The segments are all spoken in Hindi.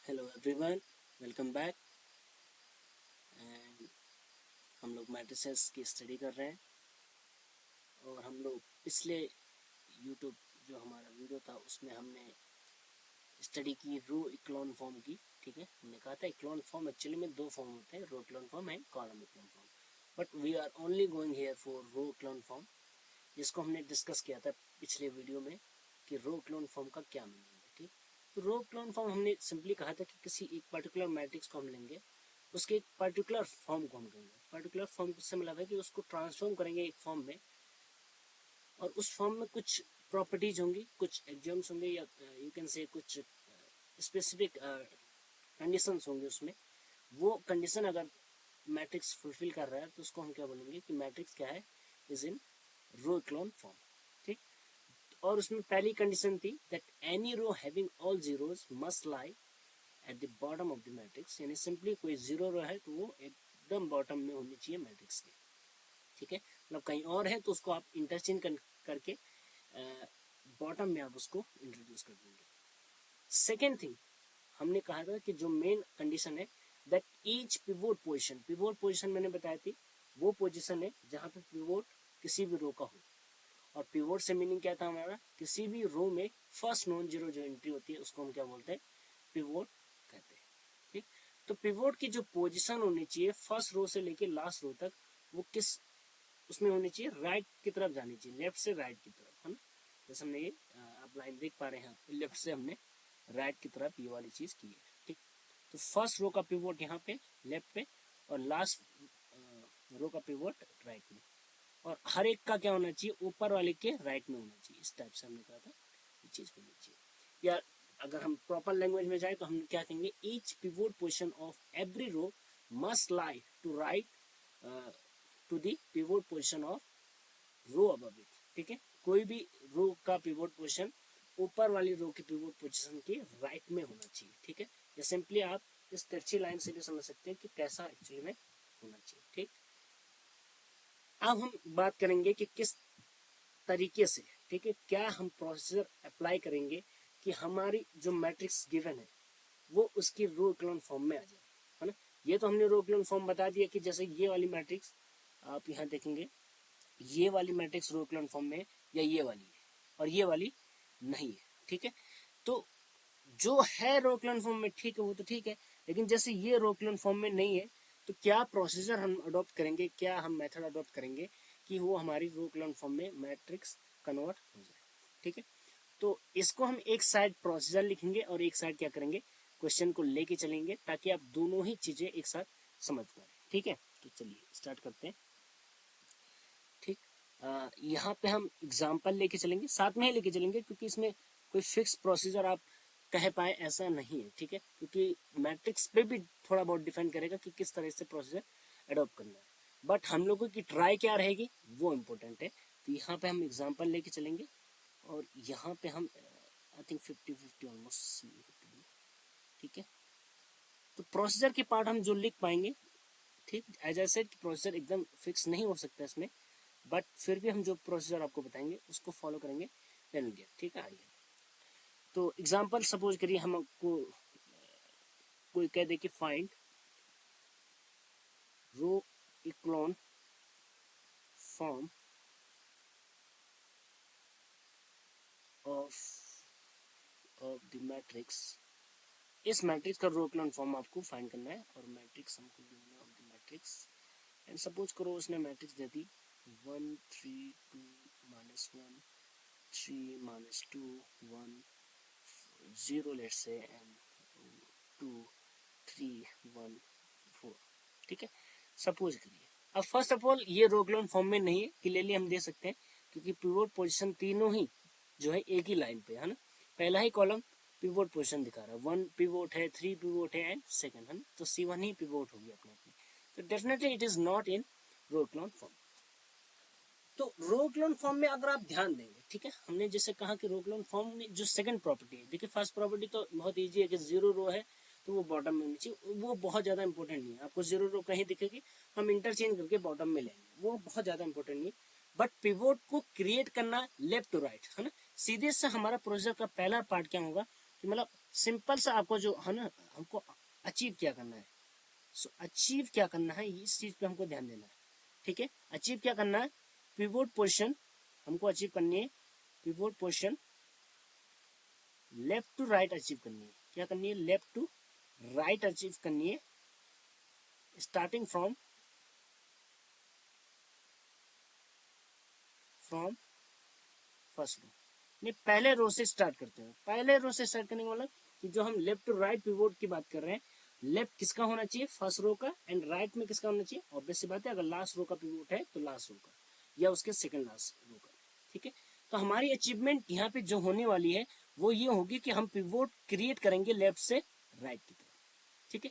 Hello everyone, welcome back. And हम लोग मैट्रिसेस की स्टडी कर रहे हैं और हम लोग पिछले यूट्यूब जो हमारा वीडियो था उसमें हमने स्टडी की रो इक्लोन फॉर्म की। ठीक है, हमने कहा था इक्लोन फॉर्म एक्चुअली में दो फॉर्म होते हैं, row echelon form and column echelon form, but we are only going here for row echelon form, जिसको हमने डिस्कस किया था पिछले वीडियो में कि रो इक्लोन फॉर्म का क्या मीनिंग है। ठीक, तो रो इक्लोन फॉर्म हमने सिंपली कहा था कि किसी एक पर्टिकुलर मैट्रिक्स को हम लेंगे, उसके एक पर्टिकुलर फॉर्म को हम कहेंगे। पर्टिकुलर फॉर्म से मतलब है कि उसको ट्रांसफॉर्म करेंगे एक फॉर्म में, और उस फॉर्म में कुछ प्रॉपर्टीज होंगी, कुछ एग्जाम्स होंगे, या यू कैन से कुछ स्पेसिफिक कंडीशंस होंगे उसमें। वो कंडीशन अगर मैट्रिक्स फुलफिल कर रहा है तो उसको हम क्या बोलेंगे कि मैट्रिक्स क्या है, is in row echelon form. ठीक, और उसमें पहली कंडीशन थी that any row having all zeros must lie at the bottom of the matrix, यानी सिंपली कोई जीरो रो है तो वो एकदम बॉटम में होनी चाहिए मैट्रिक्स के। ठीक है, मतलब कहीं और है तो उसको आप इंटरचेंज करके बॉटम में आप उसको इंट्रोड्यूस कर देंगे। सेकेंड थिंग हमने कहा था कि जो मेन कंडीशन है दैट ईच पिवोट पोजिशन मैंने बताई थी, वो पोजिशन है जहाँ पे पिवोट किसी भी रो का हो। और पिवोट से मीनिंग क्या था हमारा, किसी भी रो में फर्स्ट नॉन जीरो जो एंट्री होती है उसको हम क्या बोलते हैं, पिवोट कहते हैं। ठीक, तो पिवोट की जो पोजीशन होनी चाहिए फर्स्ट रो से लेके लास्ट रो तक, वो किस उसमें होनी चाहिए, राइट की तरफ जानी चाहिए, लेफ्ट से राइट की तरफ, है ना। जैसे हमने ये आप लाइन देख पा रहे हैं, लेफ्ट से हमने राइट की तरफ ये वाली चीज की है। ठीक, तो फर्स्ट रो का पिवोट यहाँ पे लेफ्ट पे, और लास्ट रो का पिवोट राइट में, और हर एक का क्या होना चाहिए, ऊपर वाले के राइट में होना चाहिए। इस टाइप से हमने कहा था ये चीज होनी चाहिए। या अगर हम प्रॉपर लैंग्वेज में जाए तो हम क्या कहेंगे, each pivot position of every row must lie to right to the pivot position of row above it. ठीक है, कोई भी रो का पिवोट पोजीशन ऊपर वाली रो की पिवोट पोजीशन के राइट में होना चाहिए। ठीक है, या सिंपली आप इस तिरछी लाइन से भी समझ सकते हैं कि कैसा एक्चुअली में होना चाहिए। ठीक, अब हम बात करेंगे कि किस तरीके से, ठीक है, क्या हम प्रोसीजर अप्लाई करेंगे कि हमारी जो मैट्रिक्स गिवन है वो उसकी रो इक्लोन फॉर्म में आ जाए, है ना। ये तो हमने रो इक्लोन फॉर्म बता दिया कि जैसे ये वाली मैट्रिक्स आप यहाँ देखेंगे, ये वाली मैट्रिक्स रो इक्लोन फॉर्म में, या ये वाली है और ये वाली नहीं है। ठीक है, तो जो है रो इक्लोन फॉर्म में ठीक है, वो तो ठीक है, लेकिन जैसे ये रो इक्लोन फॉर्म में नहीं है तो क्या प्रोसीजर हम अडॉप्ट करेंगे, क्या हम मेथड अडॉप्ट करेंगे कि वो हमारी रो इक्लोन फॉर्म में मैट्रिक्स कन्वर्ट हो जाए। ठीक है, तो इसको हम एक साइड प्रोसीजर लिखेंगे और एक साइड क्या करेंगे, क्वेश्चन को लेके चलेंगे, ताकि आप दोनों ही चीजें एक साथ समझ पाए। ठीक है, तो चलिए स्टार्ट करते हैं। ठीक, यहाँ पे हम एग्जाम्पल लेके चलेंगे, साथ में ही लेके चलेंगे, क्योंकि इसमें कोई फिक्स प्रोसीजर आप कह पाए ऐसा नहीं है। ठीक है, क्योंकि मैट्रिक्स पे भी थोड़ा बहुत डिफाइन करेगा कि किस तरह से प्रोसीजर अडॉप्ट करना है, बट हम लोगों की ट्राई क्या रहेगी वो इम्पोर्टेंट है। तो यहाँ पे हम एग्जाम्पल लेके चलेंगे, और यहाँ पे हम आई थिंक 50-50 ऑलमोस्ट। ठीक है, तो प्रोसीजर के पार्ट हम जो लिख पाएंगे, ठीक, एज आई सेड प्रोसीजर एकदम फिक्स नहीं हो सकता इसमें, बट फिर भी हम जो प्रोसीजर आपको बताएंगे उसको फॉलो करेंगे, देन गेट। ठीक है, आइए। तो एग्जांपल सपोज करिए हमको कोई कह दे कि find row echelon form of the matrix. इस मैट्रिक्स का रो इक्लोन फॉर्म आपको फाइंड करना है, और मैट्रिक्स हमको गिवन है of the matrix. And suppose करो उसने मैट्रिक्स दे दी 1 3 2 -1 3 -2 1 0 लेट्स से, एंड 2 3 1 4। ठीक है, सपोज करिए। अब फर्स्ट ऑफ ऑल ये रो इक्लोन फॉर्म में नहीं है, क्लियरली हम दे सकते हैं, क्योंकि पिवोट पोजीशन तीनों ही जो है एक ही लाइन पे है ना। पहला ही कॉलम पिवोट पोजीशन दिखा रहा है, 1 पिवोट है, 3 पिवोट है, एंड सेकंड, है ना, तो C1 ही पिवोट होगी अपने आप में। तो definitely it is not in row echelon form. तो रो इक्लोन फॉर्म में अगर आप ध्यान देंगे, ठीक है, हमने जैसे कहा कि रो इक्लोन फॉर्म में जो सेकंड प्रॉपर्टी है, देखिए फर्स्ट प्रॉपर्टी तो बहुत इजी है कि जीरो रो है तो वो बॉटम में होनी चाहिए, वो बहुत ज्यादा इंपॉर्टेंट नहीं है। आपको जीरो रो कहीं दिखेगी, हम इंटरचेंज करके बॉटम में लेंगे, वो बहुत ज्यादा इंपॉर्टेंट नहीं है। बट पिवोट को क्रिएट करना लेफ्ट टू राइट, है ना। सीधे से हमारा प्रोसीजर का पहला पार्ट क्या होगा कि मतलब सिंपल सा आपको जो है ना, हमको अचीव क्या करना है। सो अचीव क्या करना है, इस चीज पे हमको ध्यान देना है। ठीक है, अचीव क्या करना है, पिवोट पोजीशन हमको अचीव करनी है। Pivot position left to right achieve करनी है। क्या करनी है, लेफ्ट टू राइट अचीव करनी है, स्टार्टिंग फ्रॉम फर्स्ट रो। नहीं, पहले रो से स्टार्ट करते हैं। पहले रो से स्टार्ट करने का मतलब कि जो हम लेफ्ट टू राइट पिवोट की बात कर रहे हैं, लेफ्ट किसका होना चाहिए, फर्स्ट रो का, एंड राइट में किसका होना चाहिए, ऑब्वियस सी बात है, अगर लास्ट रो का पिवोट है तो लास्ट रो का या उसके सेकंड लास्ट रो का। ठीक है, तो हमारी अचीवमेंट यहाँ पे जो होने वाली है वो ये होगी कि हम पिवोट क्रिएट करेंगे लेफ्ट से राइट की तरफ। ठीक है,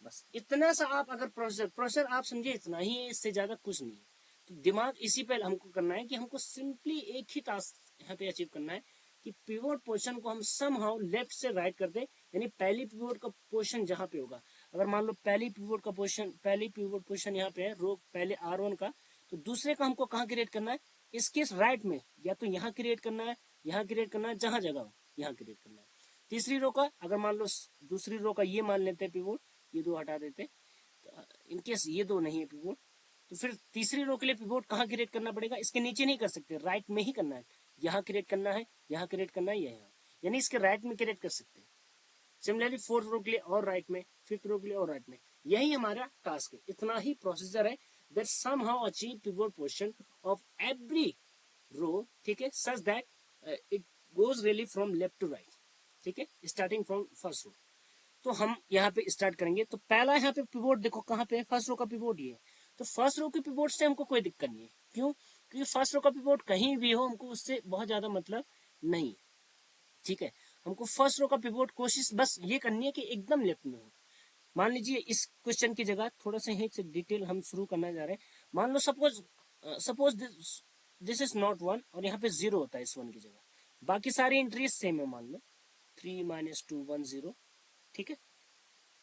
बस इतना सा आप अगर प्रोसेसर आप समझे, इतना ही है, इससे ज्यादा कुछ नहीं है। तो दिमाग इसी पे हमको करना है कि हमको सिंपली एक ही टास्क यहाँ पे अचीव करना है कि पिवोट पोजीशन को हम समहाउ लेफ्ट से राइट कर दे। यानी पहली पिवोट का पोजीशन जहाँ पे होगा, अगर मान लो पहली पिवोट पोजीशन यहाँ पे है, रो पहले R1 का, तो दूसरे का हमको कहाँ क्रिएट करना है, इसके राइट में, या तो यहाँ क्रिएट करना है, यहाँ क्रिएट करना है, जहाँ जगह हो यहाँ क्रिएट करना है। तीसरी रो का, अगर मान लो दूसरी रो का ये मान लेते हैं पिवोट, ये दो हटा देते, इनकेस ये दो नहीं है पिवोट, तो फिर तीसरी रो के लिए पिवोट कहाँ क्रिएट करना पड़ेगा, इसके नीचे नहीं कर सकते, राइट में ही करना है। यहाँ क्रिएट करना है, यहाँ क्रिएट करना है, यहाँ, यानी इसके राइट में क्रिएट कर सकते हैं। सिमिलरली फोर्थ रो के लिए और राइट में, फिफ्थ रो के लिए और राइट में। यही हमारा टास्क है, इतना ही प्रोसीजर है that somehow achieve pivot position of every row, ठीक है, such that it goes really from left to right, ठीक है, starting from first row। तो हम यहाँ पे स्टार्ट करेंगे। तो पहला यहाँ पे पिवोट देखो कहाँ पे है, फर्स्ट रो का पिवोट ये है। तो फर्स्ट रो के पिवोट से हमको कोई दिक्कत नहीं है, क्यों, क्योंकि फर्स्ट रो का पिवोट कहीं भी हो हमको उससे बहुत ज्यादा मतलब नहीं। ठीक है, हमको फर्स्ट रो का पिवोट कोशिश बस ये करनी है कि एकदम लेफ्ट में हो। मान लीजिए इस क्वेश्चन की जगह थोड़ा सा ही डिटेल हम शुरू करना जा रहे हैं। मान लो सपोज दिस इज नॉट 1 और यहाँ पे 0 होता है इस 1 की जगह, बाकी सारी एंट्रीज सेम है, मान लो 3 - 2 1 0। ठीक है,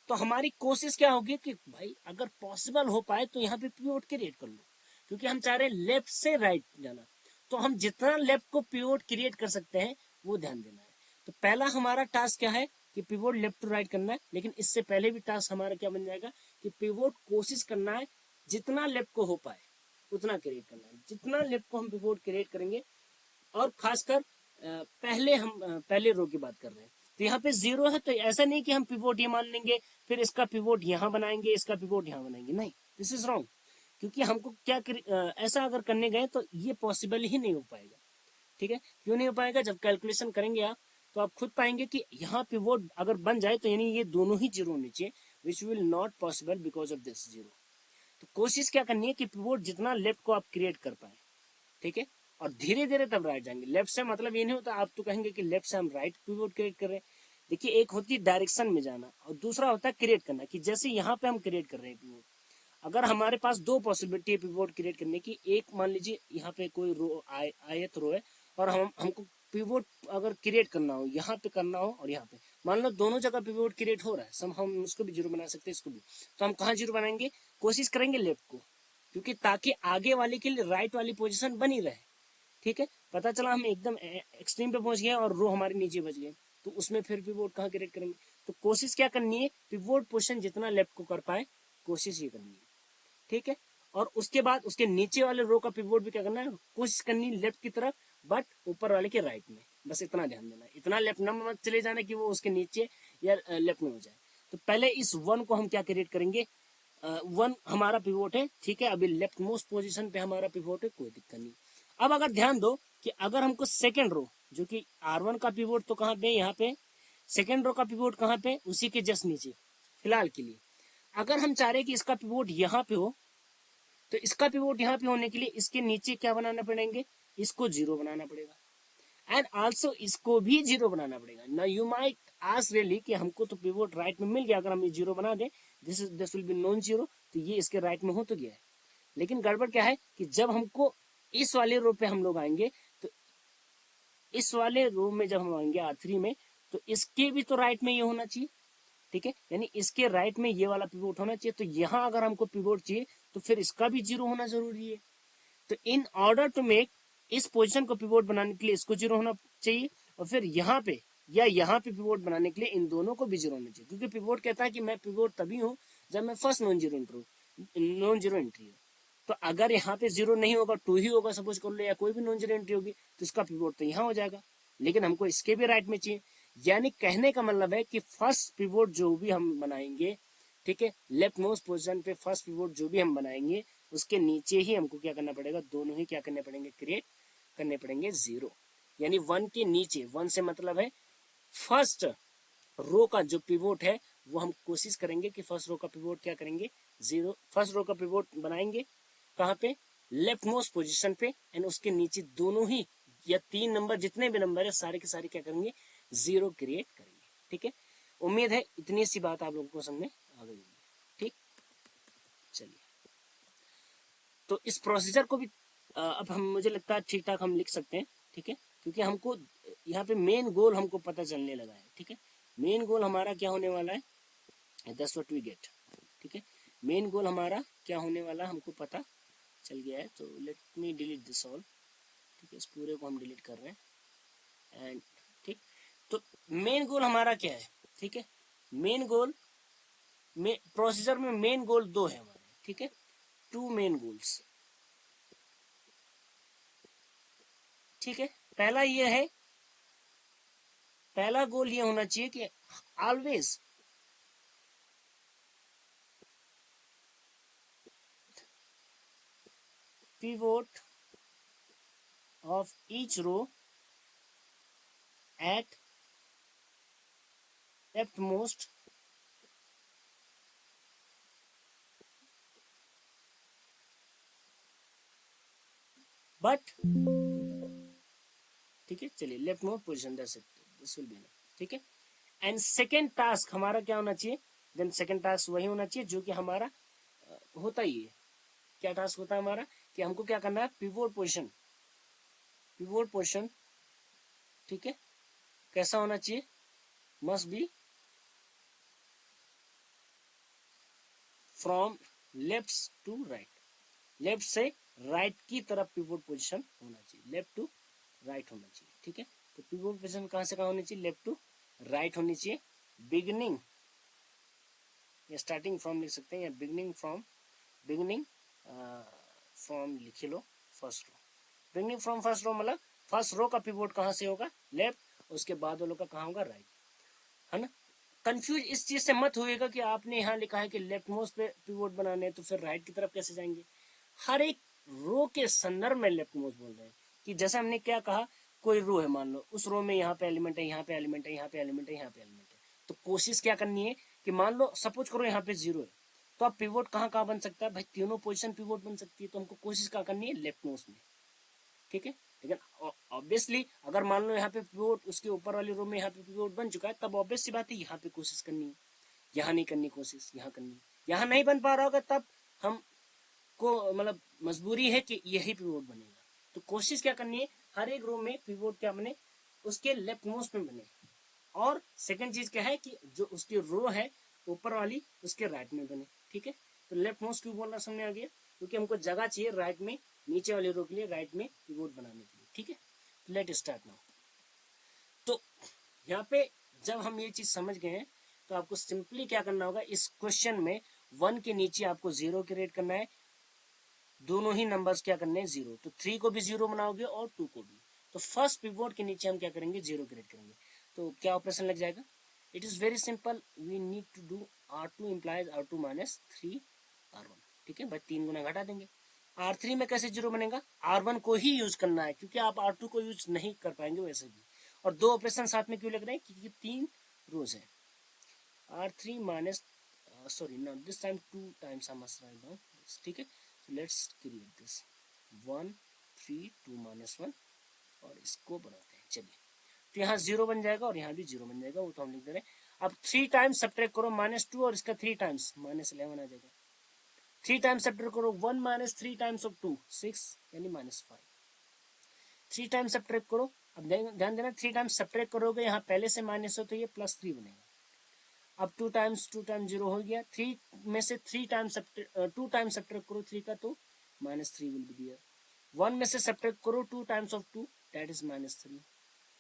तो हमारी कोशिश क्या होगी कि भाई अगर पॉसिबल हो पाए तो यहाँ पे पिवोट क्रिएट कर लो, क्योंकि हम चाह रहे हैं लेफ्ट से राइट जाना। तो हम जितना लेफ्ट को पिवोट क्रिएट कर सकते हैं वो ध्यान देना है। तो पहला हमारा टास्क क्या है कि पिवोट लेफ्ट टू राइट करना है, लेकिन इससे पहले भी टास्क हमारा क्या बन जाएगा कि पिवोट कोशिश करना है जितना लेफ्ट को हो पाए उतना क्रिएट करना है। जितना लेफ्ट को हम पिवोट क्रिएट करेंगे, और खासकर पहले रो की बात कर रहे हैं, तो यहाँ पे 0 है, तो ऐसा नहीं कि हम पिवोट ये मान लेंगे फिर इसका पिवोट यहाँ बनाएंगे, इसका पिवोट यहाँ बनाएंगे, नहीं, दिस इज रॉन्ग। क्योंकि हमको ऐसा अगर करने गए तो ये पॉसिबल ही नहीं हो पाएगा। ठीक है, क्यों नहीं हो पाएगा, जब कैलकुलेशन करेंगे आप तो आप खुद पाएंगे कि यहाँ पिवोट अगर बन जाए तो यानी ये दोनों ही 0 होने चाहिए, which will not possible because of this 0। तो कोशिश क्या करनी है कि पिवोट जितना लेफ्ट को आप क्रिएट कर पाए। ठीक है, और धीरे धीरे तब राइट जाएंगे। लेफ्ट से मतलब ये नहीं होता आप तो कहेंगे कि लेफ्ट से हम राइट पिवोट क्रिएट कर रहे हैं। देखिए, एक होती है डायरेक्शन में जाना और दूसरा होता है क्रिएट करना, कि जैसे यहाँ पे हम क्रिएट कर रहे हैं पिवोट, अगर हमारे पास दो पॉसिबिलिटी है पिवोट क्रिएट करने की, एक मान लीजिए यहाँ पे कोई रो आयत रो है और हमको पिवोट अगर क्रिएट करना हो, यहाँ पे करना हो और यहाँ पे, मान लो दोनों जगह पिवोट क्रिएट हो रहा है, सम हम उसको भी 0 बना सकते हैं, इसको भी। तो हम कहाँ 0 बनाएंगे, कोशिश करेंगे लेफ्ट को, क्योंकि ताकि आगे वाले के लिए राइट वाली पोजिशन बनी रहे। ठीक है, पता चला हम एकदम एक्सट्रीम पे पहुंच गए और रो हमारे नीचे बच गए, तो उसमें फिर पिवोट कहाँ क्रिएट करेंगे। तो कोशिश क्या करनी है, पिवोट पोजीशन जितना लेफ्ट को कर पाए कोशिश ये करनी है। ठीक है, और उसके बाद उसके नीचे वाले रो का पिवोट भी क्या करना है, कोशिश करनी लेफ्ट की तरफ, बट ऊपर वाले के राइट में। बस इतना ध्यान देना है, इतना लेफ्ट न मत चले जाना कि वो उसके नीचे या लेफ्ट में हो जाए। तो पहले इस 1 को हम क्या क्रिएट करेंगे, 1 हमारा पिवोट है, ठीक है, अभी लेफ्ट मोस्ट पोजिशन पे हमारा पिवोट है, कोई दिक्कत नहीं। अब अगर ध्यान दो कि अगर हमको सेकेंड रो, जो कि R1 का पिवोट तो कहाँ पे, यहाँ पे, सेकेंड रो का पिवोट कहाँ पे, उसी के जस्ट नीचे फिलहाल के लिए। अगर हम चाह रहे कि इसका पिवोट यहाँ पे हो, तो इसका पिवोट यहाँ पे होने के लिए इसके नीचे क्या बनाना पड़ेंगे, इसको 0 बनाना पड़ेगा, एंड आल्सो इसको भी 0 बनाना पड़ेगा ना। यू माइट आस्क रियली कि हमको तो पिवोट राइट में मिल गया, अगर हम ये 0 बना दें, दिस विल बी नॉन 0, तो ये इसके राइट में हो तो गया है। लेकिन गड़बड़ क्या है कि जब हमको इस वाले रो पे हम लोग आएंगे, तो इस वाले रो में जब हम आएंगे R3 में, तो इसके भी तो राइट में ये होना चाहिए। ठीक है, यानी इसके राइट में ये वाला पिवोट होना चाहिए। तो यहाँ अगर हमको पिवोट चाहिए तो फिर इसका भी 0 होना जरूरी है। तो इन ऑर्डर टू मेक इस पोजीशन को पिवोट बनाने के लिए इसको 0 होना चाहिए, और फिर यहाँ पे या यहाँ पे पिवोट बनाने के लिए इन दोनों को भी जीरो होना चाहिए, क्योंकि पिवोट कहता है कि मैं पिवोट तभी हूँ जब मैं फर्स्ट नॉन जीरो एंट्री हो। तो अगर यहाँ पे जीरो नहीं होगा, 2 ही होगा सपोज कर लो, या कोई भी नॉन जीरो एंट्री होगी, तो इसका पिवोट तो यहाँ हो जाएगा, लेकिन हमको इसके भी राइट में चाहिए। यानी कहने का मतलब है कि फर्स्ट पिवोट जो भी हम बनाएंगे, ठीक है, लेफ्ट मोस्ट पोजीशन पे फर्स्ट पिवोट जो भी हम बनाएंगे, उसके नीचे ही हमको क्या करना पड़ेगा, दोनों ही क्या करने पड़ेंगे, क्रिएट करने पड़ेंगे जीरो। यानी 1 के नीचे, 1 से मतलब है फर्स्ट रो का जो पिवोट है वो हम कोशिश करेंगे कि फर्स्ट रो का पिवोट क्या करेंगे, जीरो। फर्स्ट रो का पिवोट बनाएंगे कहाँ पे, लेफ्ट मोस्ट पोजीशन पे, एंड उसके नीचे दोनों ही या 3 नंबर जितने भी नंबर है सारे के सारे क्या करेंगे, जीरो क्रिएट करेंगे। ठीक है, उम्मीद है इतनी सी बात आप लोगों को समझ में आ गई होगी। ठीक, चलिए, तो इस प्रोसीजर को भी अब हम, मुझे लगता है ठीक ठाक हम लिख सकते हैं। ठीक है, क्योंकि हमको यहाँ पे मेन गोल हमको पता चलने लगा है। ठीक है, मेन गोल हमारा क्या होने वाला है, दैट्स व्हाट वी गेट। ठीक है, मेन गोल हमारा क्या होने वाला हमको पता चल गया है। तो let me delete this all. ठीक है, इस पूरे को हम डिलीट कर रहे हैं एंड ठीक, तो मेन गोल हमारा क्या है। ठीक है, मेन गोल में प्रोसीजर में मेन गोल 2 है हमारे। ठीक है, 2 मेन गोल्स। ठीक है, पहला ये है, पहला गोल ये होना चाहिए कि always pivot of each row at leftmost but, ठीक है, चलिए लेफ्ट मोस्ट पोजीशन दे सकते, दिस विल बी इनफ। ठीक है, एंड सेकेंड टास्क हमारा क्या होना चाहिए, देन सेकेंड टास्क वही होना चाहिए जो कि हमारा होता ही है। क्या टास्क होता है हमारा, कि हमको क्या करना है, पिवोट पोजीशन, पिवोट पोजीशन, ठीक है, कैसा होना चाहिए, must be from left to right, left से राइट की तरफ पिवोट पोजीशन होना चाहिए, लेफ्ट टू राइट होना चाहिए। ठीक है, तो पिवोट पोजीशन कहां से कहां होनी चाहिए, लेफ्ट टू राइट होनी चाहिए। बिगिनिंग या स्टार्टिंग फ्रॉम लिख सकते हैं, या बिगिनिंग फ्रॉम, बिगिनिंग फ्रॉम लिख लो first row, beginning from first row मतलब फर्स्ट रो का पिवोट कहां से होगा, लेफ्ट, उसके बाद वालों का कहां होगा, राइट, है ना। कंफ्यूज इस चीज से मत होइएगा कि आपने यहाँ लिखा है कि लेफ्ट मोस्ट पे पिवोट बनाने हैं, तो फिर राइट की तरफ कैसे जाएंगे। हर एक रो के संदर्भ में लेफ्ट मोस्ट बोल रहे हैं, कि जैसे हमने क्या कहा, कोई रो है, मान लो उस रो में यहाँ पे एलिमेंट है, यहाँ पे एलिमेंट है, यहाँ पे एलिमेंट है, यहाँ पे एलिमेंट है, तो कोशिश क्या करनी है कि मान लो सपोज करो यहाँ पे जीरो है, तो अब पिवोट कहाँ कहाँ बन सकता है भाई, तीनों पोजीशन पिवोट बन सकती है, तो हमको कोशिश क्या करनी है, लेफ्ट मोस्ट में। ठीक है, लेकिन ऑब्वियसली अगर मान लो यहाँ पे पिवोट उसके ऊपर वाली रो में यहाँ पे पिवोट बन चुका है, तब ऑब्वियस सी बात है यहाँ पे कोशिश करनी है, यहाँ नहीं करनी कोशिश, यहाँ करनी है। यहाँ नहीं बन पा रहा होगा तब हम को मतलब मजबूरी है कि यही पिवोट बनेगा, तो कोशिश क्या करनी है, हर एक रो में पिवोट क्या बने, उसके लेफ्ट मोस्ट में बने। और सेकंड चीज क्या है कि जो उसकी रो है ऊपर वाली, उसके राइट में बने। ठीक है, तो लेफ्ट मोस्ट क्यों बोलना समझ आ गया, क्योंकि हमको जगह चाहिए राइट में, नीचे वाली रो के लिए राइट में पिवोट बनाने के लिए। ठीक है, लेट स्टार्ट नाउ। तो यहाँ पे जब हम ये चीज समझ गए हैं, तो आपको सिंपली क्या करना होगा, इस क्वेश्चन में 1 के नीचे आपको 0 क्रिएट करना है, दोनों ही नंबर्स क्या करने हैं, 0, तो 3 को भी 0 बनाओगे और 2 को भी। तो फर्स्ट पिवोट के नीचे हम क्या करेंगे, 0 क्रिएट करेंगे, तो क्या ऑपरेशन लग जाएगा, it is very simple, we need to do R2 implies R2 minus 3R1। ठीक है भाई, 3 गुना घटा देंगे। R3 में कैसे 0 बनेगा, R1 को ही यूज करना है, क्योंकि आप R2 को यूज नहीं कर पाएंगे वैसे भी। और 2 ऑपरेशन साथ में क्यों लग रहे हैं, क्योंकि 3 रोज है। R3 minus, sorry not this time 2 times I must write down. ठीक है, लेट्स क्रिएट दिस 1 3 2 माइनस 1 और इसको बनाते हैं। चलिए, तो यहाँ 0 बन जाएगा और यहाँ भी 0 बन जाएगा, वो तो हम लिख दे रहे हैं। अब 3 टाइम्स सब्ट्रैक्ट करो -2 और इसका 3 टाइम्स -11 आ जाएगा। 3 टाइम्स सब्ट्रैक्ट करो 1 माइनस 3 टाइम्स ऑफ 2 6 यानी -5। 3 टाइम्स सब्ट्रैक्ट करो, अब ध्यान देना 3 टाइम्स सब्ट्रैक्ट करोगे, यहाँ पहले से माइनस हो तो ये +3 बनेगा। अब 2 टाइम्स 0 हो गया, 3 में से 3 टाइम्स 2 टाइम्स सब्ट्रैक्ट करो 3 का, तो -3 विल बी देयर। 1 में से सब्ट्रैक्ट करो 2 times of 2, that is -3।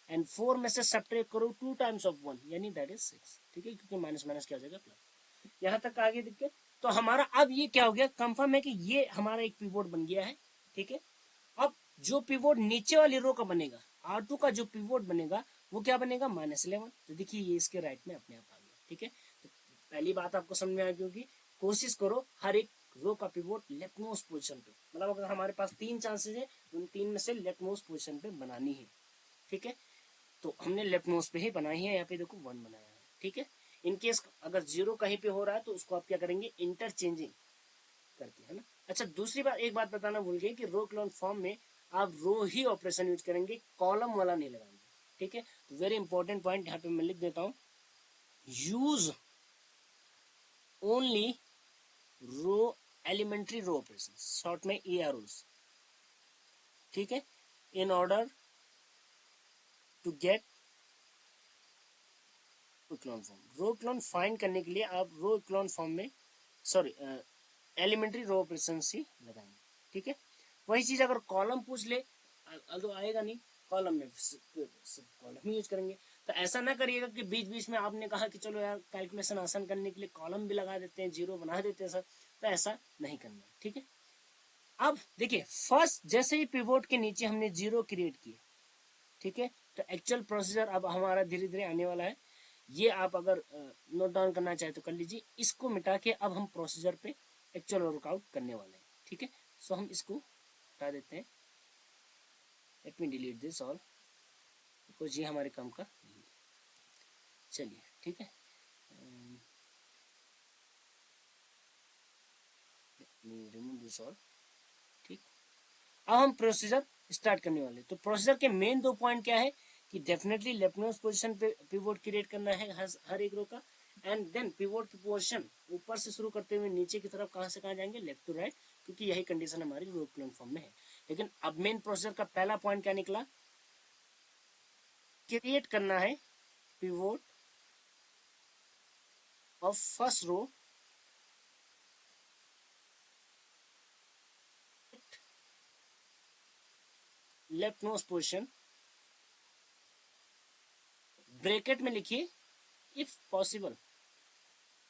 And 4 में से सब्ट्रैक्ट करो 2 टाइम्स ऑफ 1 यानी दैट इज 6, ठीक है, क्योंकि माइनस माइनस क्या हो जाएगा प्लस। यहाँ तक आगे देखिए, तो हमारा अब ये क्या हो गया, कंफर्म है कि ये हमारा एक पिवोट बन गया है, ठीक है। अब जो पिवोट नीचे वाली रो का बनेगा, R2 का जो पिवोट बनेगा वो क्या बनेगा, -11। तो देखिए ये इसके राइट में अपने आप आ गया, ठीक है। तो पहली बात आपको समझ में आ गई होगी, कोशिश करो हर एक रो का पिवोट लेफ्ट मोस्ट पोजीशन पे, मतलब अगर हमारे पास 3 चांसेस है, उन 3 में से लेफ्ट मोस्ट पोजीशन पे बनानी है, ठीक है। तो हमने लेफ्ट मोस्ट पे ही बनाई है, यहाँ पे देखो 1 बनाया है, ठीक है। इनकेस अगर 0 कहीं पे हो रहा है तो उसको आप क्या करेंगे, इंटरचेंजिंग करके, है ना। अच्छा, दूसरी बात, एक बात बताना भूल गए कि रो क्लोन फॉर्म में आप रो ही ऑपरेशन यूज करेंगे, कॉलम वाला नहीं लगाएंगे, ठीक है। तो वेरी इंपॉर्टेंट पॉइंट यहाँ पे मैं लिख देता हूँ, use only row elementary row operation, short में EROs, ठीक है, in order to get row echelon form. Row echelon find करने के लिए आप रो क्लोन फॉर्म में सॉरी एलिमेंट्री रो ऑपरेशन ही लगाएंगे, ठीक है। वही चीज अगर कॉलम पूछ ले तो आएगा नहीं, कॉलम में कॉलम ही यूज करेंगे। तो ऐसा ना करिएगा कि बीच बीच में आपने कहा कि चलो यार कैलकुलेशन आसान करने के लिए कॉलम भी लगा देते हैं, 0 बना देते हैं सर, तो ऐसा नहीं करना, ठीक है। अब देखिए फर्स्ट जैसे ही पिवोट के नीचे हमने 0 क्रिएट किए, ठीक है, तो एक्चुअल प्रोसीजर अब हमारा धीरे धीरे आने वाला है। ये आप अगर नोट डाउन करना चाहे तो कर लीजिए, इसको मिटा के अब हम प्रोसीजर पे एक्चुअल वर्कआउट करने वाले हैं, ठीक है। सो हम इसको हटा देते हैं, let me delete this all, because ये हमारे काम का नहीं है। चलिए ठीक है, रिमूव दिस ऑल, ठीक। अब हम प्रोसीजर स्टार्ट करने वाले। तो प्रोसीजर के मेन 2 पॉइंट क्या है कि डेफिनेटली लेफ्ट मोस्ट पोजीशन पे पिवोट क्रिएट करना है हर एक रो का, एंड देन पिवोट की पोजीशन ऊपर से शुरू करते हुए नीचे की तरफ कहां से कहां जाएंगे, लेफ्ट टू राइट, क्योंकि यही कंडीशन हमारी रो क्लोन फॉर्म में है। लेकिन अब मेन प्रोसीजर का पहला पॉइंट क्या निकला, क्रिएट करना है pivot of first row left most position, bracket में लिखिए इफ पॉसिबल,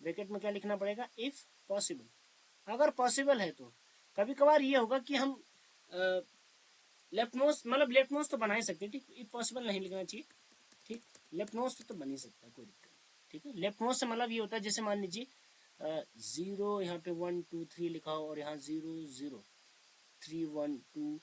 ब्रैकेट में क्या लिखना पड़ेगा, इफ पॉसिबल। अगर पॉसिबल है तो कभी कभार ये होगा कि हम लेफ्ट मोस्ट मतलब लेफ्ट मोस्ट तो बना ही सकते हैं, ठीक, इफ पॉसिबल नहीं लिखना चाहिए, ठीक। लेफ्ट मोस्ट तो बन ही सकता है, कोई दिक्कत नहीं, ठीक है। लेफ्ट मोस्ट से मतलब ये होता है जैसे मान लीजिए 0 यहाँ पे 1 2 3 लिखा हो और यहाँ 0 0 3 1 2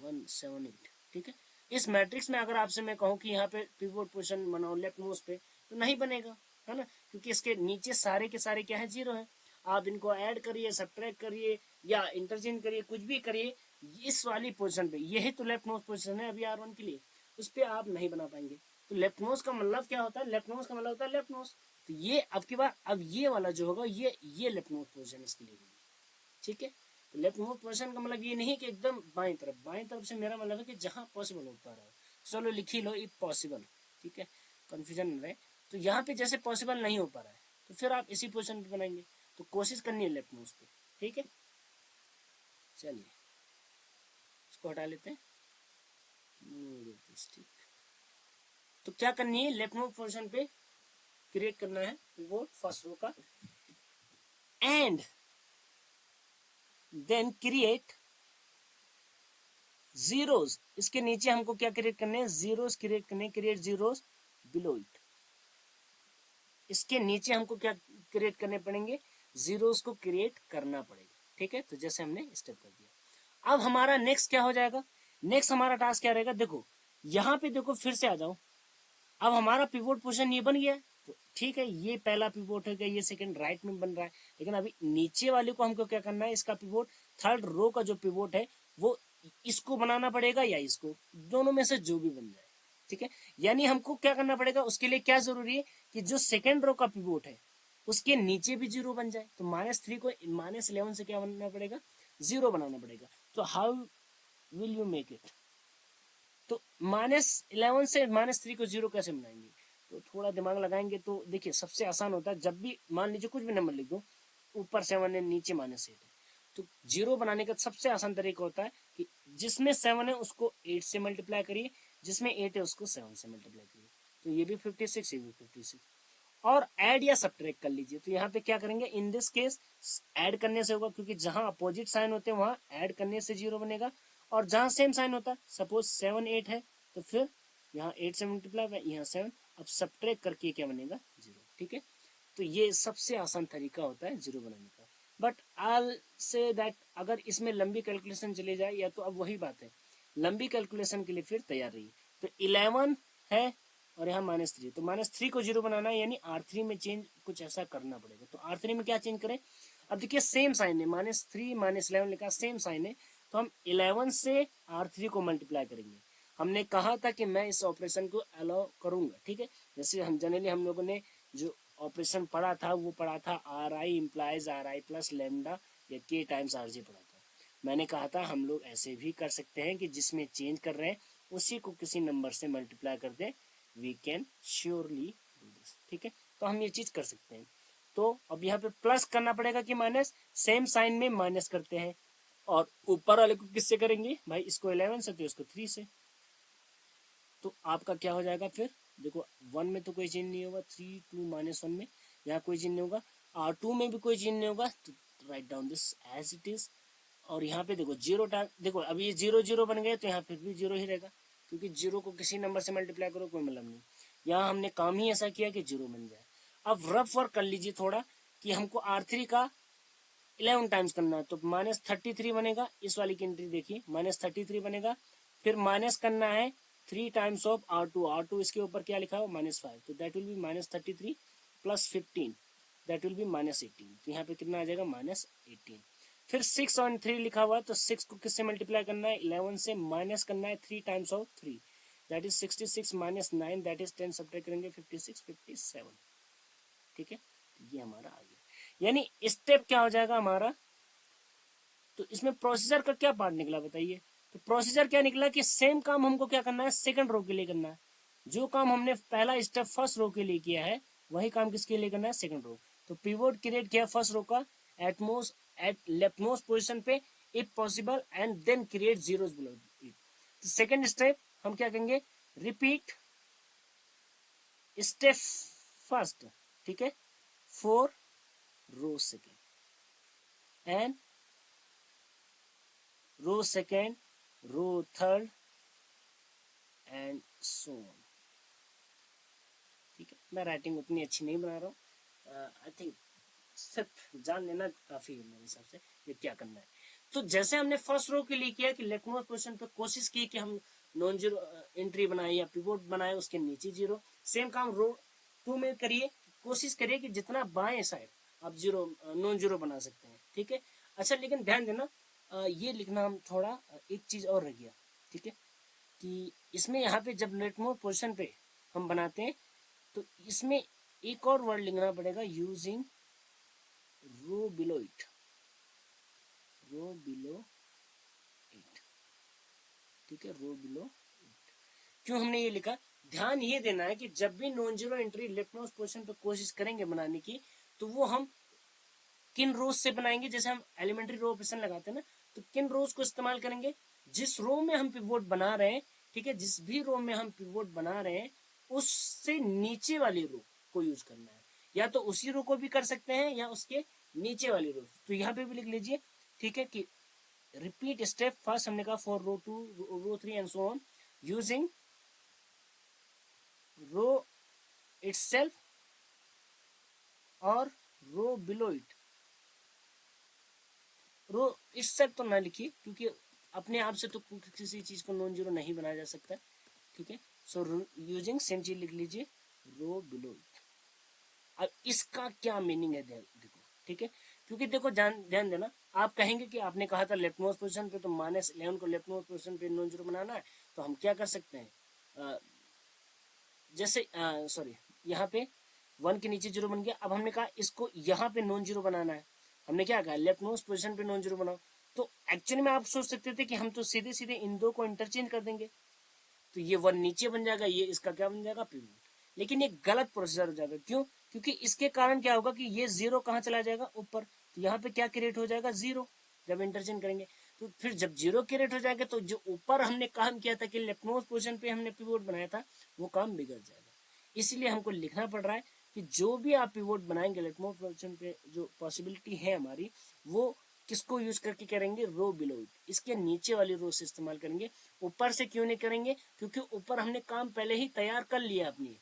1 7 8, ठीक है। इस मैट्रिक्स में अगर आपसे मैं कहूँ कि यहाँ पे पिवोट पोजीशन बनाओ लेफ्ट मोस्ट पे, तो नहीं बनेगा, है ना, क्योंकि इसके नीचे सारे के सारे क्या है, 0 है। आप इनको ऐड करिए, सब्ट्रैक्ट करिए या इंटरचेंज करिए, कुछ भी करिए, इस वाली पोजीशन पे, यही तो लेफ्ट मोस्ट पोजीशन है अभी R1 के लिए, उस पर आप नहीं बना पाएंगे। तो लेफ्ट मोस्ट का मतलब क्या होता है, लेफ्ट मोस्ट का मतलब होता है लेफ्ट मोस्ट। तो ये अब की बार अब ये वाला जो होगा ये लेफ्ट मोस्ट पोजीशन इसके लिए होगी, ठीक है। तो लेफ्ट मोस्ट पोजीशन का मतलब ये नहीं कि एकदम बाएं तरफ से मेरा मतलब है कि जहां पॉसिबल हो पा रहा है। चलो लिख ही लो इफ पॉसिबल, ठीक है, कंफ्यूजन न रहे। तो यहाँ पे जैसे पॉसिबल नहीं हो पा रहा है तो फिर आप इसी पोजीशन पे बनाएंगे, तो कोशिश करनी है लेफ्ट मोस्ट पे, ठीक है। चलिए इसको हटा लेते हैं, ठीक। तो क्या करनी है, लेफ्ट मोस्ट पोजीशन पे क्रिएट करना है वो फर्स्ट रो का, एंड देन क्रिएट जीरोस, इसके नीचे हमको क्या क्रिएट करने हैं, जीरोस क्रिएट करने, क्रिएट जीरोस बिलो इट, इसके नीचे हमको क्या क्रिएट करने पड़ेंगे, जीरोस को क्रिएट करना पड़ेगा, ठीक है। तो जैसे हमने स्टेप कर दिया, अब हमारा नेक्स्ट क्या हो जाएगा, नेक्स्ट हमारा टास्क क्या रहेगा, देखो यहाँ पे देखो फिर से आ जाओ, अब हमारा पिवोट पोजीशन ये बन गया, तो ठीक है, ये पहला पिवोट हो गया, ये सेकंड राइट में बन रहा है, लेकिन अभी नीचे वाले को हमको क्या करना है, इसका पिवोट थर्ड रो का जो पिवोट है वो इसको बनाना पड़ेगा या इसको, दोनों में से जो भी बन जाए, ठीक है। यानी हमको क्या करना पड़ेगा, उसके लिए क्या जरूरी है कि जो सेकेंड रो का पिवोट है उसके नीचे भी 0 बन जाए, तो -3 को -11 से क्या बनाना पड़ेगा, 0 बनाना पड़ेगा। तो how will you make it, तो -11 से -3 को 0 कैसे बनाएंगे, तो थोड़ा दिमाग लगाएंगे। तो देखिए सबसे आसान होता है, जब भी मान लीजिए कुछ भी नंबर लिख दो, ऊपर 7 है नीचे -8 है, तो 0 बनाने का सबसे आसान तरीका होता है कि जिसमें 7 है उसको 8 से मल्टीप्लाई करिए, जिसमें 8 है उसको 7 से मल्टीप्लाई करिए, तो ये भी 56, ये भी 56, और ऐड या सब्ट्रैक्ट कर लीजिए। तो यहाँ पे क्या करेंगे, इन दिस केस ऐड करने से होगा, क्योंकि जहां अपोजिट साइन होते हैं वहां ऐड करने से 0 बनेगा, और जहां सेम साइन होता है, सपोज 7 8 है तो फिर यहाँ 8 से मल्टीप्लाई, यहाँ 7, अब सब्ट्रैक्ट करके क्या बनेगा, 0। ठीक है, तो ये सबसे आसान तरीका होता है 0 बनाने का। बट आई से दैट अगर इसमें लंबी कैलकुलेशन चली जाए, या तो अब वही बात है, लंबी कैलकुलेशन के लिए फिर तैयार रहिए। तो 11 है और यहाँ -3, तो -3 को 0 बनाना है, यानी R3 में चेंज कुछ ऐसा करना पड़ेगा। तो R3 में क्या चेंज करें, अब देखिए सेम साइन है, -3 -11 लिखा, सेम साइन है, तो हम 11 से R3 को मल्टीप्लाई करेंगे। हमने कहा था कि मैं इस ऑपरेशन को अलाउ करूंगा, ठीक है। जैसे हम जनरली हम लोगों ने जो ऑपरेशन पढ़ा था वो पढ़ा था RI implies RI plus lambda या K टाइम्स RJ पढ़ा था। मैंने कहा था हम लोग ऐसे भी कर सकते हैं कि जिसमें चेंज कर रहे हैं उसी को किसी नंबर से मल्टीप्लाई कर दें, we can surely do this. ठीक है, तो हम ये चीज कर सकते हैं। तो अब यहाँ पे प्लस करना पड़ेगा कि माइनस, सेम साइन में माइनस करते हैं, और ऊपर वाले को किससे करेंगे भाई, इसको 11 से तो इसको 3 से, तो आपका क्या हो जाएगा फिर, देखो 1 में तो कोई चेंज नहीं होगा, 3 2 -1 में यहाँ कोई चेंज नहीं होगा, और 2 में भी कोई चेंज नहीं होगा, तो write down this as it is. और यहाँ पे देखो 0 टाइम, देखो अब ये 0 0 बन गए, तो यहाँ फिर भी 0 ही रहेगा, क्योंकि 0 को किसी नंबर से मल्टीप्लाई करो कोई मतलब नहीं। यहाँ हमने काम ही ऐसा किया कि 0 बन जाए। अब रफ वर्क कर लीजिए थोड़ा, कि हमको R3 का 11 टाइम्स करना है, तो -33 बनेगा, इस वाली की एंट्री देखिए, -33 बनेगा, फिर माइनस करना है 3 टाइम्स ऑफ R2 इसके ऊपर क्या लिखा हो, -5, तो that will be -33 plus 15, that will be -18, तो यहाँ पे कितना आ जाएगा, -18। फिर 6 और 3 लिखा हुआ है, तो 6 को किससे मल्टीप्लाई करना है, 11 से, माइनस करना है 3 times of 3, that is 66 -9, that is 10, subtract करेंगे 56 57। ठीक है, ये हमारा आ गया। यानी स्टेप क्या हो जाएगा हमारा, तो इसमें प्रोसीजर का क्या पार्ट निकला बताइए। तो प्रोसीजर क्या निकला कि सेम काम हमको क्या करना है, सेकंड रो के लिए करना है। जो काम हमने पहला स्टेप फर्स्ट रो के लिए किया है, वही काम किसके लिए करना है, सेकंड रो। तो पिवोट क्रिएट किया फर्स्ट रो का एट लेफ्ट मोस्ट पोजिशन पे if possible, and then create zeros below it. तो सेकंड स्टेप हम क्या करेंगे, रिपीट स्टेप फर्स्ट, ठीक है, for row second and row second, row third and so on. ठीक है, मैं राइटिंग उतनी अच्छी नहीं बना रहा हूँ, आई थिंक सिर्फ जान लेना काफी है मेरे हिसाब से ये क्या करना है। तो जैसे हमने फर्स्ट रो के लिए किया कि लेफ्ट मोस्ट पोजीशन पे कोशिश की कि हम नॉन जीरो एंट्री बनाए या पिवोट बनाए, उसके नीचे 0, सेम काम रो 2 में करिए, कोशिश करिए कि जितना बाएं साइड आप 0 नॉन जीरो बना सकते हैं। ठीक है, अच्छा लेकिन ध्यान देना, ये लिखना हम थोड़ा एक चीज और रह गया, ठीक है, कि इसमें यहाँ पे जब लेफ्ट मोस्ट पोजीशन पे हम बनाते हैं, तो इसमें एक और वर्ड लिखना पड़ेगा, using row below it, row below it. ठीक है, रो बिलो इट। क्यों हमने ये लिखा, ध्यान ये देना है कि जब भी non zero entry left most position पे कोशिश करेंगे बनाने की, तो वो हम किन रोज से बनाएंगे, जैसे हम एलिमेंट्री रो ऑपरेशन लगाते हैं ना, तो किन रोज को इस्तेमाल करेंगे, जिस रो में हम पिवोट बना रहे हैं, ठीक है, जिस भी रो में हम पिवोट बना रहे हैं उससे नीचे वाली रो को यूज करना है, या तो उसी रो को भी कर सकते हैं या उसके नीचे वाली रो। तो यहाँ पे भी लिख लीजिए, ठीक है, कि रिपीट स्टेप फर्स्ट हमने कहा for row 2 row 3 and so on, using row itself और row below it. Row itself तो ना लिखिए, क्योंकि अपने आप से तो किसी चीज को नॉन जीरो नहीं बनाया जा सकता। ठीक है, सो यूजिंग सेम चीज लिख लीजिए, रो बिलो इट। अब इसका क्या मीनिंग है देखो, ठीक है, क्योंकि देखो ध्यान देना, आप कहेंगे कि आपने कहा था लेफ्ट मोस्ट पोजीशन पे, तो -11 को लेफ्ट मोस्ट पोजीशन पे नॉन जीरो बनाना है, तो हम क्या कर सकते हैं, जैसे सॉरी, यहाँ पे 1 के नीचे 0 बन गया, अब हमने कहा इसको यहाँ पे नॉन जीरो बनाना है, हमने क्या कहा, लेफ्ट मोस्ट पोजीशन पे नॉन जीरो बनाओ। तो एक्चुअली में आप सोच सकते थे कि हम तो सीधे सीधे इन दो को इंटरचेंज कर देंगे, तो ये 1 नीचे बन जाएगा, ये इसका क्या बन जाएगा, पिवोट। लेकिन ये गलत प्रोसीजर हो जाएगा, क्यों, क्योंकि इसके कारण क्या होगा कि ये 0 कहाँ चला जाएगा, ऊपर, तो यहाँ पे क्या क्रिएट हो जाएगा, 0, जब इंटरचेंज करेंगे। तो फिर जब जीरो क्रिएट हो जाएगा तो जो ऊपर हमने काम किया था कि लेफ्ट मोस्ट पोजीशन पे हमने पिवोट बनाया था वो काम बिगड़ जाएगा। इसलिए हमको लिखना पड़ रहा है कि जो भी आप पिवोट बनाएंगे लेफ्ट मोस्ट पोजीशन पे जो पॉसिबिलिटी है हमारी वो किसको यूज करके करेंगे, रो बिलो इट, इसके नीचे वाली रो से इस्तेमाल करेंगे। ऊपर से क्यों नहीं करेंगे, क्योंकि ऊपर हमने काम पहले ही तैयार कर लिया अपने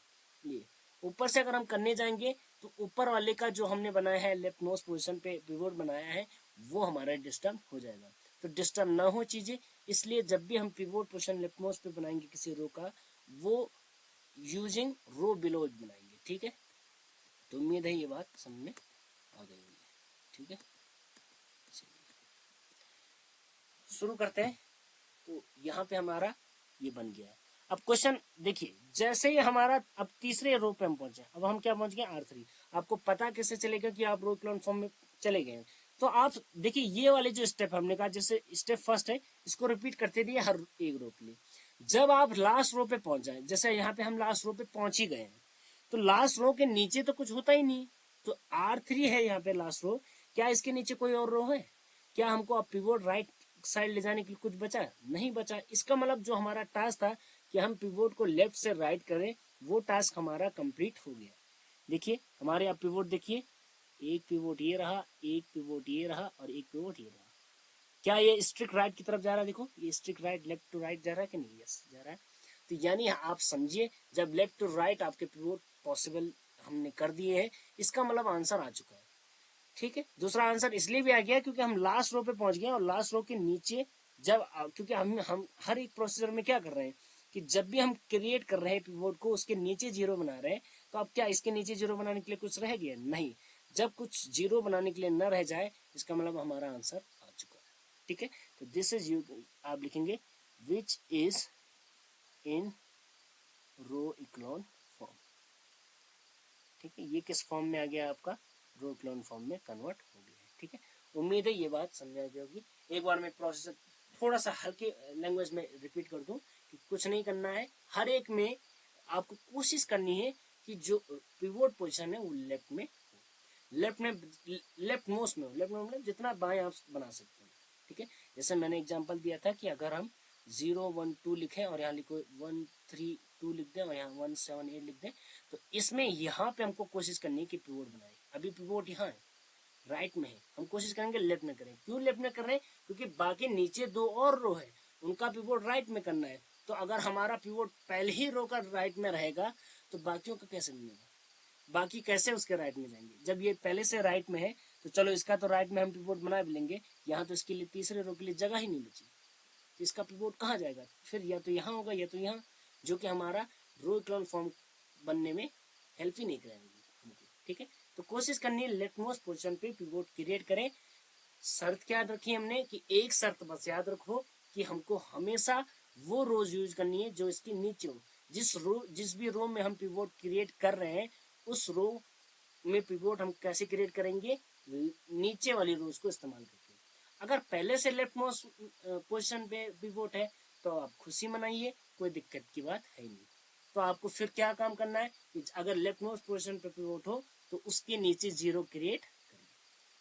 लिए। ऊपर से अगर हम करने जाएंगे तो ऊपर वाले का जो हमने बनाया है लेफ्ट मोस्ट पोजीशन पे पिवोट बनाया है वो हमारा डिस्टर्ब हो जाएगा। तो डिस्टर्ब ना हो चीजें, इसलिए जब भी हम पिवोट पोजीशन लेफ्ट मोस्ट पे बनाएंगे किसी रो का वो यूजिंग रो बिलो बनाएंगे। ठीक है, तो उम्मीद है ये बात समझ में आ गई होगी। ठीक है, शुरू करते हैं। तो यहाँ पे हमारा ये बन गया है। अब क्वेश्चन देखिए, जैसे ही हमारा अब तीसरे रो पे हम पहुंचे, अब हम क्या पहुंच गए R3। आपको पता कैसे चलेगा कि आप रो इक्लोन फॉर्म में चले गए हैं, तो आप देखिए ये वाले जो स्टेप हमने कहा, जैसे स्टेप फर्स्ट है इसको रिपीट करते रहिए हर एक रो के लिए। जब आप लास्ट रो पे पहुंच जाए, जैसे यहाँ पे हम लास्ट रो पे पहुंच ही गए हैं, तो लास्ट रो के नीचे तो कुछ होता ही नहीं, तो R3 है यहाँ पे लास्ट रो। क्या इसके नीचे कोई और रो है? क्या हमको अब पिवोट राइट साइड ले जाने के लिए कुछ बचा? नहीं बचा। इसका मतलब जो हमारा टास्क था कि हम पिवोट को लेफ्ट से राइट करें वो टास्क हमारा कंप्लीट हो गया। देखिए हमारे यहाँ पिवोट देखिए, एक पिवोट ये रहा, एक पिवोट ये रहा और एक पिवोट ये रहा। क्या ये स्ट्रिक्ट राइट की तरफ जा रहा है? देखो ये strict right, left to right जा रहा है कि नहीं? यस जा रहा है। तो यानी आप समझिए जब लेफ्ट टू राइट आपके पिवोट पॉसिबल हमने कर दिए हैं, इसका मतलब आंसर आ चुका है। ठीक है, दूसरा आंसर इसलिए भी आ गया क्योंकि हम लास्ट रो पे पहुंच गए और लास्ट रो के नीचे जब क्योंकि हम हर एक प्रोसीजर में क्या कर रहे हैं कि जब भी हम क्रिएट कर रहे हैं पिवोट को उसके नीचे जीरो बना रहे हैं, तो अब क्या इसके नीचे जीरो बनाने के लिए कुछ रह गया? नहीं। जब कुछ जीरो बनाने के लिए न रह जाए इसका मतलब हमारा आंसर आ चुका है। ठीक है, तो दिस इज यू, आप लिखेंगे which is in row echelon form. ठीक है, ये किस फॉर्म में आ गया? आपका रो इक्लोन फॉर्म में कन्वर्ट हो गया है। ठीक है, उम्मीद है ये बात समझ आ गई होगी। एक बार मैं प्रोसेसर थोड़ा सा हल्के लैंग्वेज में रिपीट कर दूं कि कुछ नहीं करना है, हर एक में आपको कोशिश करनी है कि जो पिवोट पोजीशन है वो लेफ्ट में, लेफ्ट मोस्ट में हो। लेफ्ट में मतलब जितना बाएं आप बना सकते हैं। ठीक है, जैसे मैंने एग्जांपल दिया था कि अगर हम 0 1 2 लिखें और यहाँ लिखो 1 3 2 लिख दें और यहाँ 1 7 8 लिख दें, तो इसमें यहाँ पे हमको कोशिश करनी है कि पिवोट बनाए। अभी पिवोट यहाँ है, राइट में है, हम कोशिश करेंगे लेफ्ट में करें। क्यों लेफ्ट में कर रहे हैं? क्योंकि बाकी नीचे दो और रो है उनका पिवोट राइट में करना है। तो अगर हमारा पिवोट पहले ही रो का राइट में रहेगा तो बाकियों का कैसे बनेगा? बाकी कैसे उसके राइट में जाएंगे? जब ये पहले से राइट में है तो चलो इसका तो राइट में हम पिवोट बना भी लेंगे, यहाँ तो इसके लिए तीसरे रो के लिए जगह ही नहीं बची, तो इसका पिवोट कहाँ जाएगा? फिर या तो यहाँ होगा या तो यहाँ, जो कि हमारा रो इक्लोन फॉर्म बनने में हेल्प ही नहीं करेंगे हमको। ठीक है, तो कोशिश करनी है लेफ्ट मोस्ट पोजीशन पे पिवोट क्रिएट करें। शर्त क्या याद रखी हमने कि एक शर्त बस याद रखो कि हमको हमेशा वो रोज यूज करनी है जो इसके नीचे हो। जिस भी रो में हम पिवोट क्रिएट कर रहे हैं उस रो में पिवोट हम कैसे क्रिएट करेंगे? नीचे वाली रोज को इस्तेमाल करके। अगर पहले से लेफ्ट मोस्ट पोजीशन पे पिवोट है तो आप खुशी मनाइए, कोई दिक्कत की बात है नहीं। तो आपको फिर क्या काम करना है कि अगर लेफ्ट मोस्ट पोजीशन पे पिवोट हो तो उसके नीचे जीरो क्रिएट करें।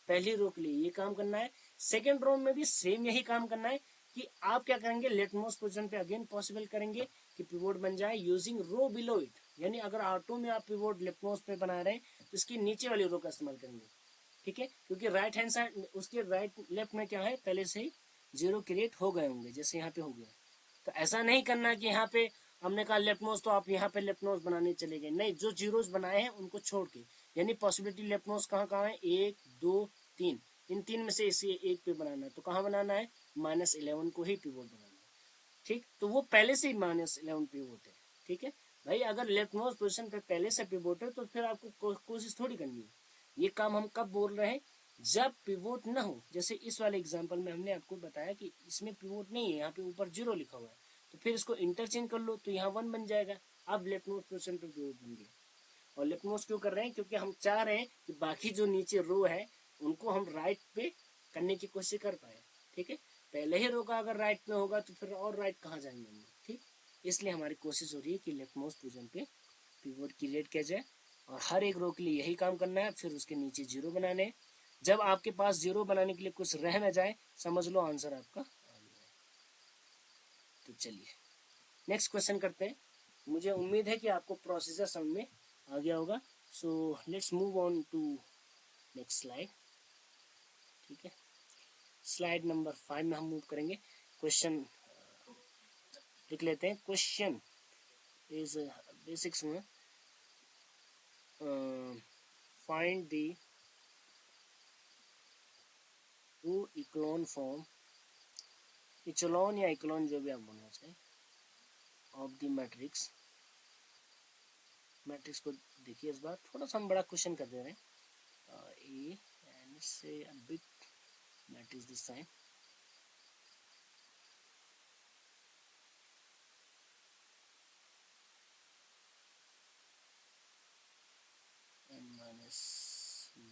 पहली रो के लिए ये काम करना है। सेकेंड रो में भी सेम यही काम करना है कि आप क्या करेंगे, लेफ्ट मोस्ट पोजीशन पे अगेन पॉसिबल करेंगे कि पिवोट बन जाए यूजिंग रो बिलो इट। यानी अगर R2 में आप पिवोट लेफ्ट मोस्ट पे बना रहे हैं तो इसकी नीचे वाली रो का इस्तेमाल करेंगे। ठीक है, क्योंकि राइट हैंड साइड उसके राइट लेफ्ट में क्या है, पहले से ही जीरो क्रिएट हो गए होंगे जैसे यहाँ पे हो गया। तो ऐसा नहीं करना कि यहाँ पे हमने कहा लेफ्ट मोस्ट तो आप यहाँ पे लेफ्ट मोस्ट बनाने चले गए, नहीं, जो जीरोस बनाए हैं उनको छोड़ के, यानी पॉसिबिलिटी लेफ्ट मोस्ट कहाँ कहाँ है, 1 2 3, इन तीन में से इसे एक पे बनाना है। तो कहाँ बनाना है? -11 को ही पिवोट बनाना है। ठीक, तो वो पहले से ही -11 पिवोट है। ठीक है भाई, अगर लेफ्ट मोस्ट पोजीशन पे पहले से पिवोट है तो फिर आपको कोशिश थोड़ी करनी है। ये काम हम कब बोल रहे हैं? जब पिवोट ना हो। जैसे इस वाले एग्जांपल में हमने आपको बताया कि इसमें पिवोट नहीं है, यहाँ पे ऊपर 0 लिखा हुआ है, तो फिर इसको इंटरचेंज कर लो तो यहाँ 1 बन जाएगा। अब लेफ्ट मोस्ट पोजीशन पे पिवोट बन गया। और लेफ्ट मोस्ट क्यों कर रहे हैं? क्योंकि हम चाह रहे हैं कि बाकी जो नीचे रो है उनको हम राइट पे करने की कोशिश कर पाए। ठीक है, पहले ही रो का अगर राइट में होगा तो फिर और राइट कहाँ जाएंगे हम? ठीक, इसलिए हमारी कोशिश हो रही है कि लेफ्ट मोस्ट पोजीशन पे पिवोट क्रिएट किया जाए और हर एक रो के लिए यही काम करना है। फिर उसके नीचे जीरो बनाने, जब आपके पास जीरो बनाने के लिए कुछ रह ना जाए, समझ लो आंसर आपका आ गया है। तो चलिए नेक्स्ट क्वेश्चन करते हैं। मुझे उम्मीद है कि आपको प्रोसीजर समझ में आ गया होगा। So let's move on to next slide. ठीक है, स्लाइड नंबर 5 में हम मूव करेंगे। क्वेश्चन लिख लेते हैं। क्वेश्चन इज बेसिक्स में find the row echelon form, echelon या इक्लोन जो भी आप बोलना चाहें, ऑफ द मैट्रिक्स। मैट्रिक्स को देखिए, इस बार थोड़ा सा हम बड़ा क्वेश्चन कर दे रहे हैं। A and say a big matrix this time. And minus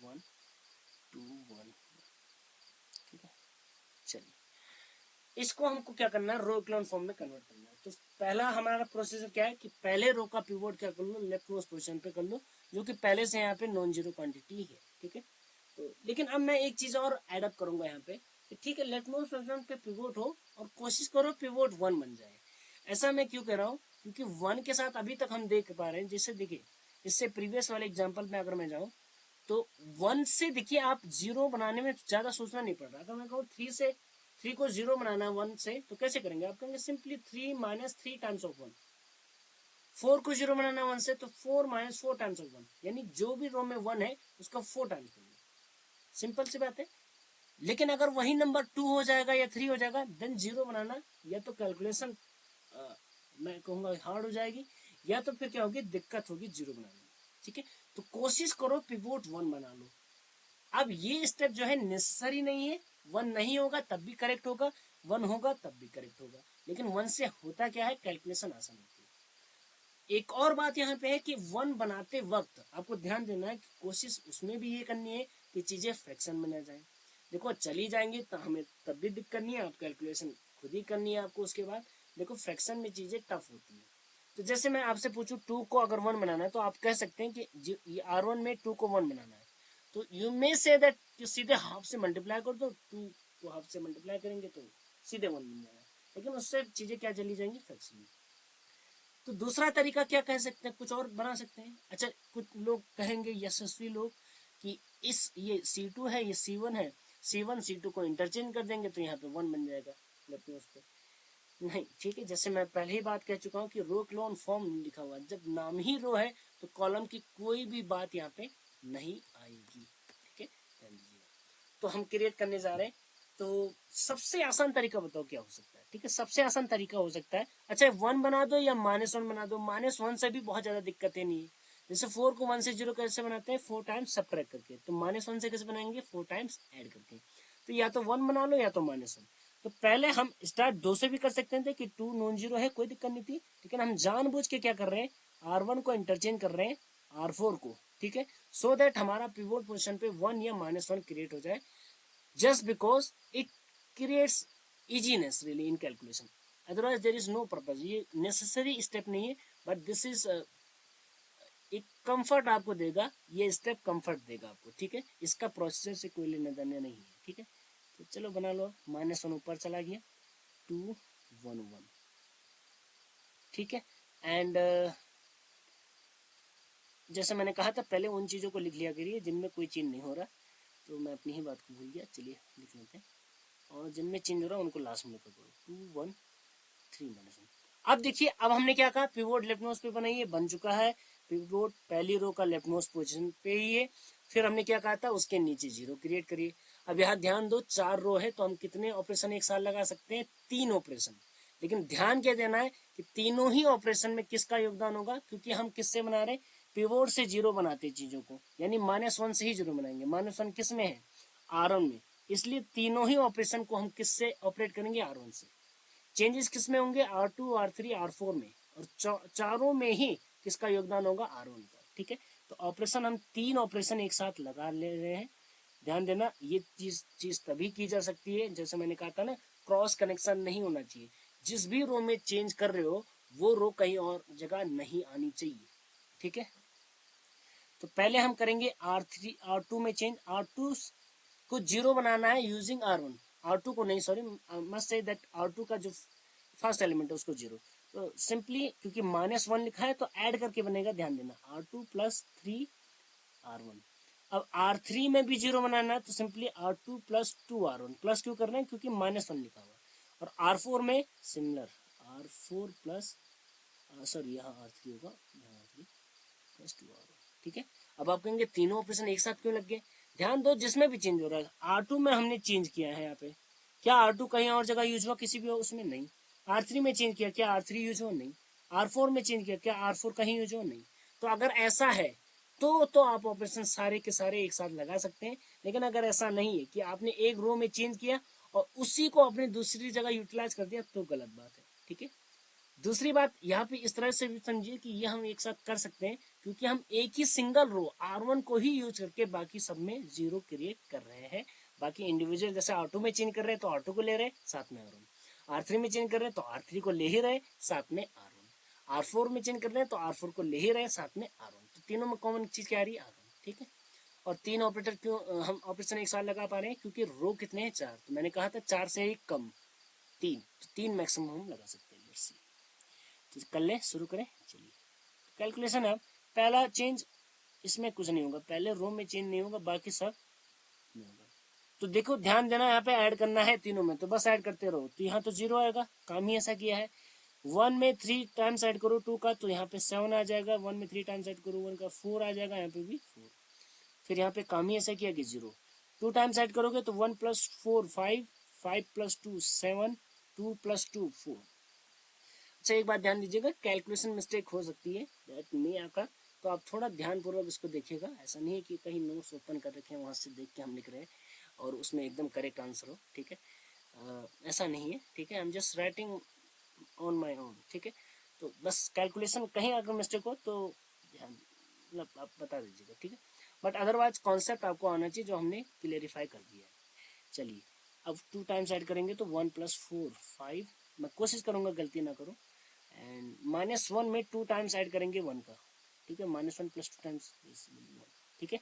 1 2 1। ठीक है, चलिए इसको हमको क्या करना है, रो इक्लोन फॉर्म में कन्वर्ट करना है। तो पहला हमारा प्रोसीजर क्या है कि पहले रो का पिवोट क्या कर लो, लेफ्ट मोस्ट पोजीशन पे कर लो, जो कि पहले से यहाँ पे नॉन जीरो क्वांटिटी है। ठीक है, तो लेकिन अब मैं एक चीज और एड अप करूंगा यहाँ पे। ठीक है, लेफ्ट मोस्ट पोजीशन पे पिवोट हो और कोशिश करो पिवोट 1 बन जाए। ऐसा मैं क्यों कह रहा हूँ, क्योंकि 1 के साथ अभी तक हम देख पा रहे हैं, जैसे देखिए इससे प्रीवियस वाले एग्जाम्पल में अगर मैं जाऊँ तो 1 से देखिए आप जीरो बनाने में ज्यादा सोचना नहीं पड़ रहा। अगर मैं कहूँ 3 से, 3 को जीरो बनाना है 1 से, तो कैसे करेंगे आप, कहेंगे सिंपली 3 माइनस 3 टाइम्स ऑफ 1। 4 को जीरो बनाना 1 से, तो 4 माइनस 4 टाइम्स ऑफ 1, यानी जो भी रो में 1 है उसका 4 टाइम्स करेंगे। सिंपल सी बात है। लेकिन अगर वही नंबर 2 हो जाएगा या 3 हो जाएगा, देन जीरो बनाना या तो कैलकुलेशन मैं कहूँगा हार्ड हो जाएगी, या तो फिर क्या होगी, दिक्कत होगी जीरो बनाने में। ठीक है, तो कोशिश करो पिवोट 1 बना लो। अब ये स्टेप जो है नेसेसरी नहीं है, 1 नहीं होगा तब भी करेक्ट होगा, 1 होगा तब भी करेक्ट होगा, लेकिन 1 से होता क्या है, कैलकुलेशन आसान होती है। एक और बात यहाँ पे है कि 1 बनाते वक्त आपको ध्यान देना है कि कोशिश उसमें भी ये करनी है कि चीजें फ्रैक्शन में न जाए। देखो चली जाएंगी तो हमें तब भी दिक्कत नहीं है, आप कैलकुलेशन खुद ही करनी है आपको। उसके बाद देखो फ्रैक्शन में चीजें टफ होती है। तो जैसे मैं आपसे पूछूं 2 को अगर 1 बनाना है, तो आप कह सकते हैं कि ये R1 में 2 को 1 बनाना है, तो यू मे से दैट कि सीधे हाफ से मल्टीप्लाई कर दो, 2 को हाफ से मल्टीप्लाई करेंगे तो सीधे 1 बन जाएगा, लेकिन उससे चीजें क्या चली जाएंगी, फ्रैक्शन में। तो दूसरा तरीका क्या कह सकते हैं, कुछ और बना सकते हैं। अच्छा, कुछ लोग कहेंगे, यशस्वी लोग, कि ये C2 है, ये C1 है, C1 C2 को इंटरचेंज कर देंगे तो यहाँ पे 1 बन जाएगा लेफ्ट मोस्ट पे। नहीं, ठीक है, जैसे मैं पहले ही बात कह चुका हूँ कि रो क्लोन फॉर्म लिखा हुआ है, जब नाम ही रो है तो कॉलम की कोई भी बात यहाँ पे नहीं आएगी। ठीक है, ध्यान दीजिएगा। तो हम क्रिएट करने जा रहे हैं। तो सबसे आसान तरीका बताओ क्या हो सकता है। ठीक है, सबसे आसान तरीका हो सकता है, अच्छा 1 बना दो या -1 बना दो। -1 से भी बहुत ज्यादा दिक्कतें नहीं है। जैसे 4 को 1 से 0 कैसे बनाते हैं, 4 टाइम्स सब्ट्रैक्ट करके, तो -1 से कैसे बनाएंगे, 4 टाइम्स ऐड करके। तो या तो 1 बना लो या तो -1। तो पहले हम स्टार्ट 2 से भी कर सकते थे कि 2 नॉन जीरो है, कोई दिक्कत नहीं थी, लेकिन हम जानबूझ के क्या कर रहे हैं, R1 को इंटरचेंज कर रहे हैं R4 को। ठीक है, सो दैट हमारा पिवोट पोजीशन पे 1 या -1 क्रिएट हो जाए, just because it creates easiness really in calculation, otherwise there is no purpose। ये necessary step नहीं है, but this is एक कंफर्ट आपको देगा, ये स्टेप कंफर्ट देगा आपको। ठीक है, इसका प्रोसीजर से कोई लेना देना नहीं है। ठीक है, तो चलो बना लो। -1 ऊपर चला गया, 2 1 1। ठीक है, एंड जैसे मैंने कहा था पहले उन चीज़ों को लिख लिया करिए जिनमें कोई चेंज नहीं हो रहा। तो मैं अपनी ही बात को भूल गया, चलिए लिख लेते हैं। और जिनमें चेंज हो रहा है उनको लास्ट में लिखो, 2 1 3 -1। अब देखिए, अब हमने क्या कहा, पिवोट लेफ्ट मोस्ट पे बनाइए, बन चुका है। पिवोट पहली रो का लेफ्ट मोस्ट पोजीशन पे ही है। फिर हमने क्या कहा था, उसके नीचे 0 क्रिएट करिए। अब यहाँ ध्यान दो, 4 रो है तो हम कितने ऑपरेशन एक साथ लगा सकते हैं, 3 ऑपरेशन। लेकिन ध्यान क्या देना है कि तीनों ही ऑपरेशन में किसका योगदान होगा, क्योंकि हम किससे बना रहे हैं, पिवोट से 0 बनाते चीजों को, यानी -1 से ही 0 बनाएंगे। -1 किस में है, R1 में, इसलिए तीनों ही ऑपरेशन को हम किससे ऑपरेट करेंगे, R1 से। चेंजेस किस में होंगे, R2 R3 R4 में, और चारों में ही किसका योगदान होगा, R1 का। ठीक है, तो ऑपरेशन हम 3 ऑपरेशन एक साथ लगा ले रहे हैं। ध्यान देना, ये चीज तभी की जा सकती है, जैसे मैंने कहा था ना, क्रॉस कनेक्शन नहीं होना चाहिए। जिस भी रो में चेंज कर रहे हो वो रो कहीं और जगह नहीं आनी चाहिए। ठीक है, तो पहले हम करेंगे R3 R2 में चेंज। R2 को जीरो बनाना है यूजिंग R1, R2 को नहीं, sorry must say that R2 का जो फर्स्ट एलिमेंट है उसको जीरो। तो सिंपली क्योंकि -1 लिखा है तो ऐड करके बनेगा, ध्यान देना, R2 + 3R1। अब R3 में भी जीरो बनाना है तो सिंपली R2 + 2R1, प्लस क्यों कर रहे हैं क्योंकि -1 लिखा हुआ है। और R4 में सिमिलर R4 प्लस, सॉरी यहाँ R3 होगा, यहाँ R3 + 2R1, ठीक है। अब आप कहेंगे तीनों ऑपरेशन एक साथ क्यों लग गए, ध्यान दो जिसमें भी चेंज हो रहा है। R2 में हमने चेंज किया है यहाँ पे, क्या R2 कहीं और जगह यूज हुआ किसी भी उसमें, नहीं। R3 में चेंज किया, क्या R3 यूज हुआ, नहीं। R4 में चेंज किया, क्या R4 कहीं यूज हुआ, नहीं। तो अगर ऐसा है तो आप ऑपरेशन सारे के सारे एक साथ लगा सकते हैं। लेकिन अगर ऐसा नहीं है कि आपने एक रो में चेंज किया और उसी को अपनी दूसरी जगह यूटिलाइज कर दिया तो गलत बात है, ठीक है। दूसरी बात यहाँ पे इस तरह से भी समझिए कि ये हम एक साथ कर सकते हैं क्योंकि हम एक ही सिंगल रो R1 को ही यूज करके बाकी सब में जीरो क्रिएट कर रहे हैं। बाकी इंडिविजुअल जैसे R2 में चेंज कर रहे हैं तो R2 को ले रहे हैं साथ में R1, R3 में चेंज कर रहे हैं तो R3 को ले ही रहे साथ में R1, R4 में चेंज कर रहे हैं तो R4 को ले ही रहे साथ में R1। तो तीनों में कॉमन चीज क्या आ रही है, R1, ठीक है। और तीन ऑपरेटर क्यों हम ऑपरेशन एक साथ लगा पा रहे हैं क्योंकि रो कितने हैं, 4। तो मैंने कहा था 4 से ही कम 3, तो 3 मैक्सिमम हम लगा सकते हैं। तो कर ले, शुरू करें, चलिए। कैलकुलेशन है, पहला चेंज इसमें कुछ नहीं होगा, पहले रो में चेंज नहीं होगा, बाकी सब नहीं होगा। तो देखो ध्यान देना, यहाँ पे ऐड करना है तीनों में, तो बस ऐड करते रहो। तो यहाँ तो 0 आएगा, काम ही ऐसा किया है। 1 में 3 टाइम्स ऐड करो 2 का तो यहाँ पे 7 आ जाएगा। 1 में 3 टाइम्स ऐड करो 1 का 4 आ जाएगा, यहाँ पे भी 4। फिर यहाँ पे काम ही ऐसा किया कि 0। 2 टाइम्स ऐड करोगे तो 1 + 4 5, 5 + 2 7, 2 + 2 4। अच्छा एक बात ध्यान दीजिएगा, कैलकुलेशन मिस्टेक हो सकती है, दैट मे आकर, तो आप थोड़ा ध्यानपूर्वक इसको देखिएगा। ऐसा नहीं है कि कहीं नोट्स ओपन कर रखे हैं वहाँ से देख के हम लिख रहे हैं और उसमें एकदम करेक्ट आंसर हो, ठीक है। ऐसा नहीं है, ठीक है। I am just writing on my own, ठीक है। तो बस कैलकुलेशन कहीं अगर मिस्टेक हो तो ध्यान मतलब आप बता दीजिएगा, ठीक है। बट अदरवाइज कॉन्सेप्ट आपको आना चाहिए जो हमने क्लियरिफाई कर दिया है। चलिए अब 2 टाइम्स ऐड करेंगे तो 1 + 4 5, मैं कोशिश करूँगा गलती ना करूँ। एंड -1 में 2 टाइम्स ऐड करेंगे 1 का, ठीक है। -1 + 2 टाइम्स 1, ठीक है।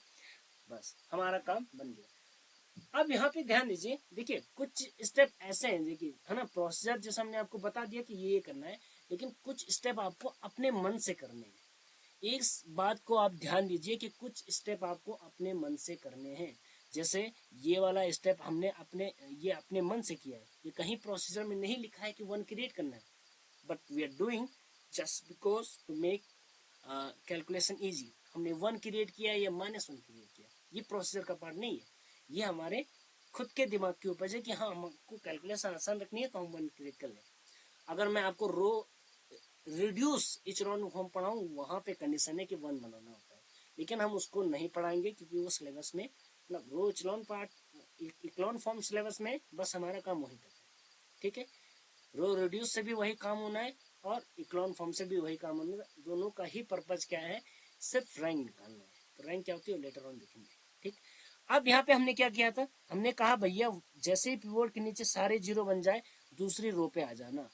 बस हमारा काम बन गया। अब यहाँ पे ध्यान दीजिए, देखिए कुछ स्टेप ऐसे हैं, देखिए है ना, प्रोसीजर जैसा हमने आपको बता दिया कि ये करना है, लेकिन कुछ स्टेप आपको अपने मन से करने हैं। एक बात को आप ध्यान दीजिए कि कुछ स्टेप आपको अपने मन से करने हैं। जैसे ये वाला स्टेप हमने अपने मन से किया है, ये कहीं प्रोसीजर में नहीं लिखा है कि 1 क्रिएट करना है, but we are doing just because to make calculation easy. हमने 1 क्रिएट किया या -1 क्रिएट किया, ये प्रोसीजर का पार्ट नहीं है, ये हमारे खुद के दिमाग के ऊपर है कि हाँ हमको कैलकुलेशन आसान रखनी है तो हम 1 क्रिएट कर लें। अगर मैं आपको रो रिड्यूस इचेलॉन फॉर्म पढ़ाऊँ वहाँ पे कंडीशन है कि 1 बनाना होता है, लेकिन हम उसको नहीं पढ़ाएंगे क्योंकि वो सिलेबस में मतलब रो इचेलॉन पार्ट इक्लॉन फॉर्म सिलेबस में बस हमारा काम वही तक है, ठीक है। रो रिड्यूस से भी वही काम होना है और इक्लॉन फॉर्म से भी वही काम होना है। दोनों का ही पर्पज क्या है, सिर्फ रैंक निकालना है। तो रैंक क्या होती है लेटर ऑन देखेंगे, ठीक। अब यहाँ पे हमने क्या किया था, हमने कहा भैया जैसे ही पिवोट के नीचे सारे 0 बन जाए दूसरी रो पे आ जाना।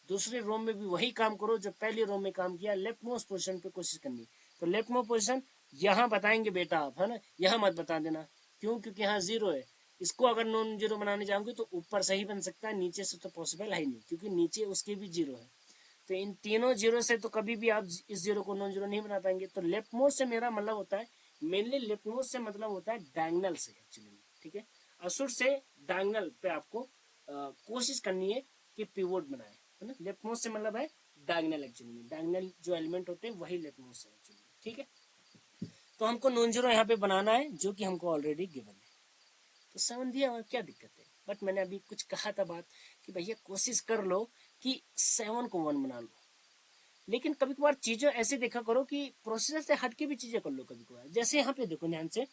दूसरी रो में भी वही काम करो जो पहली रो में काम किया, लेफ्ट मोस्ट पोजिशन पे कोशिश करनी। तो लेफ्ट मोस्ट पोजिशन यहाँ बताएंगे बेटा आप, है ना, यहाँ मत बता देना, क्यों, क्योंकि यहाँ 0 है। इसको अगर नॉन जीरो बनाने जाओगे तो ऊपर से ही बन सकता है, नीचे से तो पॉसिबल है ही नहीं क्योंकि नीचे उसके भी 0 है। तो इन तीनों 0 से तो कभी भी आप इस 0 को नॉन जीरो नहीं बना पाएंगे। तो लेफ्ट मोस्ट से मेरा मतलब होता है, मेनली लेफ्ट मोस्ट से मतलब होता है डायगोनल से एक्चुअली, ठीक है। असुर से डायगोनल पे आपको कोशिश करनी है कि पिवोट बनाए, है ना। लेफ्ट मोस्ट से मतलब है डायगोनल, एक्चुअली में डायगोनल जो एलिमेंट होते हैं वही लेफ्ट मोस्ट है एक्चुअली, ठीक है। तो हमको नॉन जीरो यहाँ पे बनाना है जो कि हमको ऑलरेडी गिवन है। तो 7 दिया और क्या दिक्कत है। बट मैंने अभी कुछ कहा था बात कि भैया कोशिश कर लो कि 7 को 1 बना लो, लेकिन कभी कभार चीजें ऐसे देखा करो कि प्रोसेसर से हट के भी चीजें कर लो कभी कभार। जैसे यहाँ पे देखो ध्यान से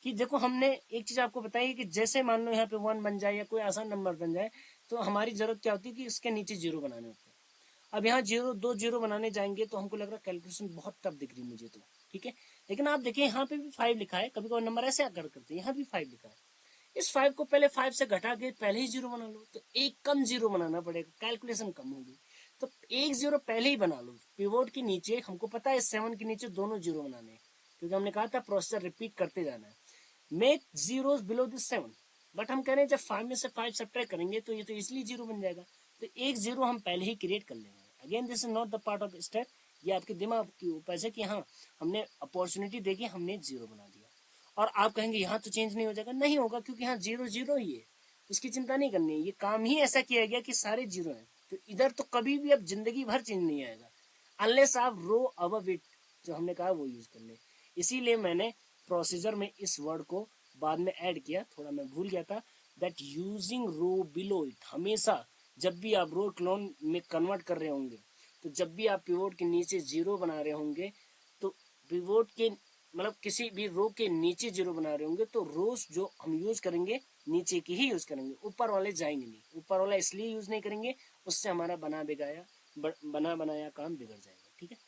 कि देखो हमने एक चीज आपको बताई कि जैसे मान लो यहाँ पे 1 बन जाए या कोई आसान नंबर बन जाए तो हमारी जरूरत क्या होती है कि इसके नीचे 0 बनाने होते हैं। अब यहाँ 2 0 बनाने जाएंगे तो हमको लग रहा है कैलकुलेशन बहुत टफ दिख रही मुझे तो, ठीक है। लेकिन आप देखिए यहाँ पे भी 5 लिखा है, कभी कभी नंबर ऐसे आकर करते हैं, यहाँ भी 5 लिखा है। इस 5 को पहले 5 से घटा के पहले ही 0 बना लो, तो एक कम 0 बनाना पड़ेगा, कैलकुलेशन कम होगी। तो एक 0 पहले ही बना लो। पिवोट के नीचे हमको पता है 7 के नीचे दोनों 0 बनाने हैं क्योंकि हमने कहा था प्रोसेसर रिपीट करते जाना है। Make zeros below this 7, but हम कह रहे हैं जब 5 में से 5 सब्ट्रैक्ट करेंगे तो ये तो इसलिए 0 बन जाएगा, तो एक 0 हम पहले ही क्रिएट कर लेंगे। Again this is not the part of step, ये आपके दिमाग के ऊपर से कि हाँ हमने अपॉर्चुनिटी देखी, हमने 0 बना दिया। और आप कहेंगे यहाँ तो चेंज नहीं हो जाएगा, नहीं होगा, क्योंकि यहाँ 0 0 ही है, उसकी चिंता नहीं करनी है। ये काम ही ऐसा किया गया कि सारे 0 हैं, तो इधर तो कभी भी अब जिंदगी भर चेंज नहीं आएगा अनलेस आप रो अबव इट जो हमने कहा वो यूज कर ले। इसीलिए मैंने प्रोसीजर में इस वर्ड को बाद में ऐड किया, थोड़ा मैं भूल गया था, that using row below it. हमेशा जब भी आप रो क्लोन में कन्वर्ट कर रहे होंगे, तो जब भी आप पिवोट के नीचे 0 बना रहे होंगे, तो पिवोट के मतलब किसी भी रो के नीचे 0 बना रहे होंगे, तो रोज जो हम यूज करेंगे नीचे की ही यूज करेंगे, ऊपर वाले जाएंगे नहीं। ऊपर वाला इसलिए यूज नहीं करेंगे, उससे हमारा बना बनाया काम बिगड़ जाएगा। ठीक है,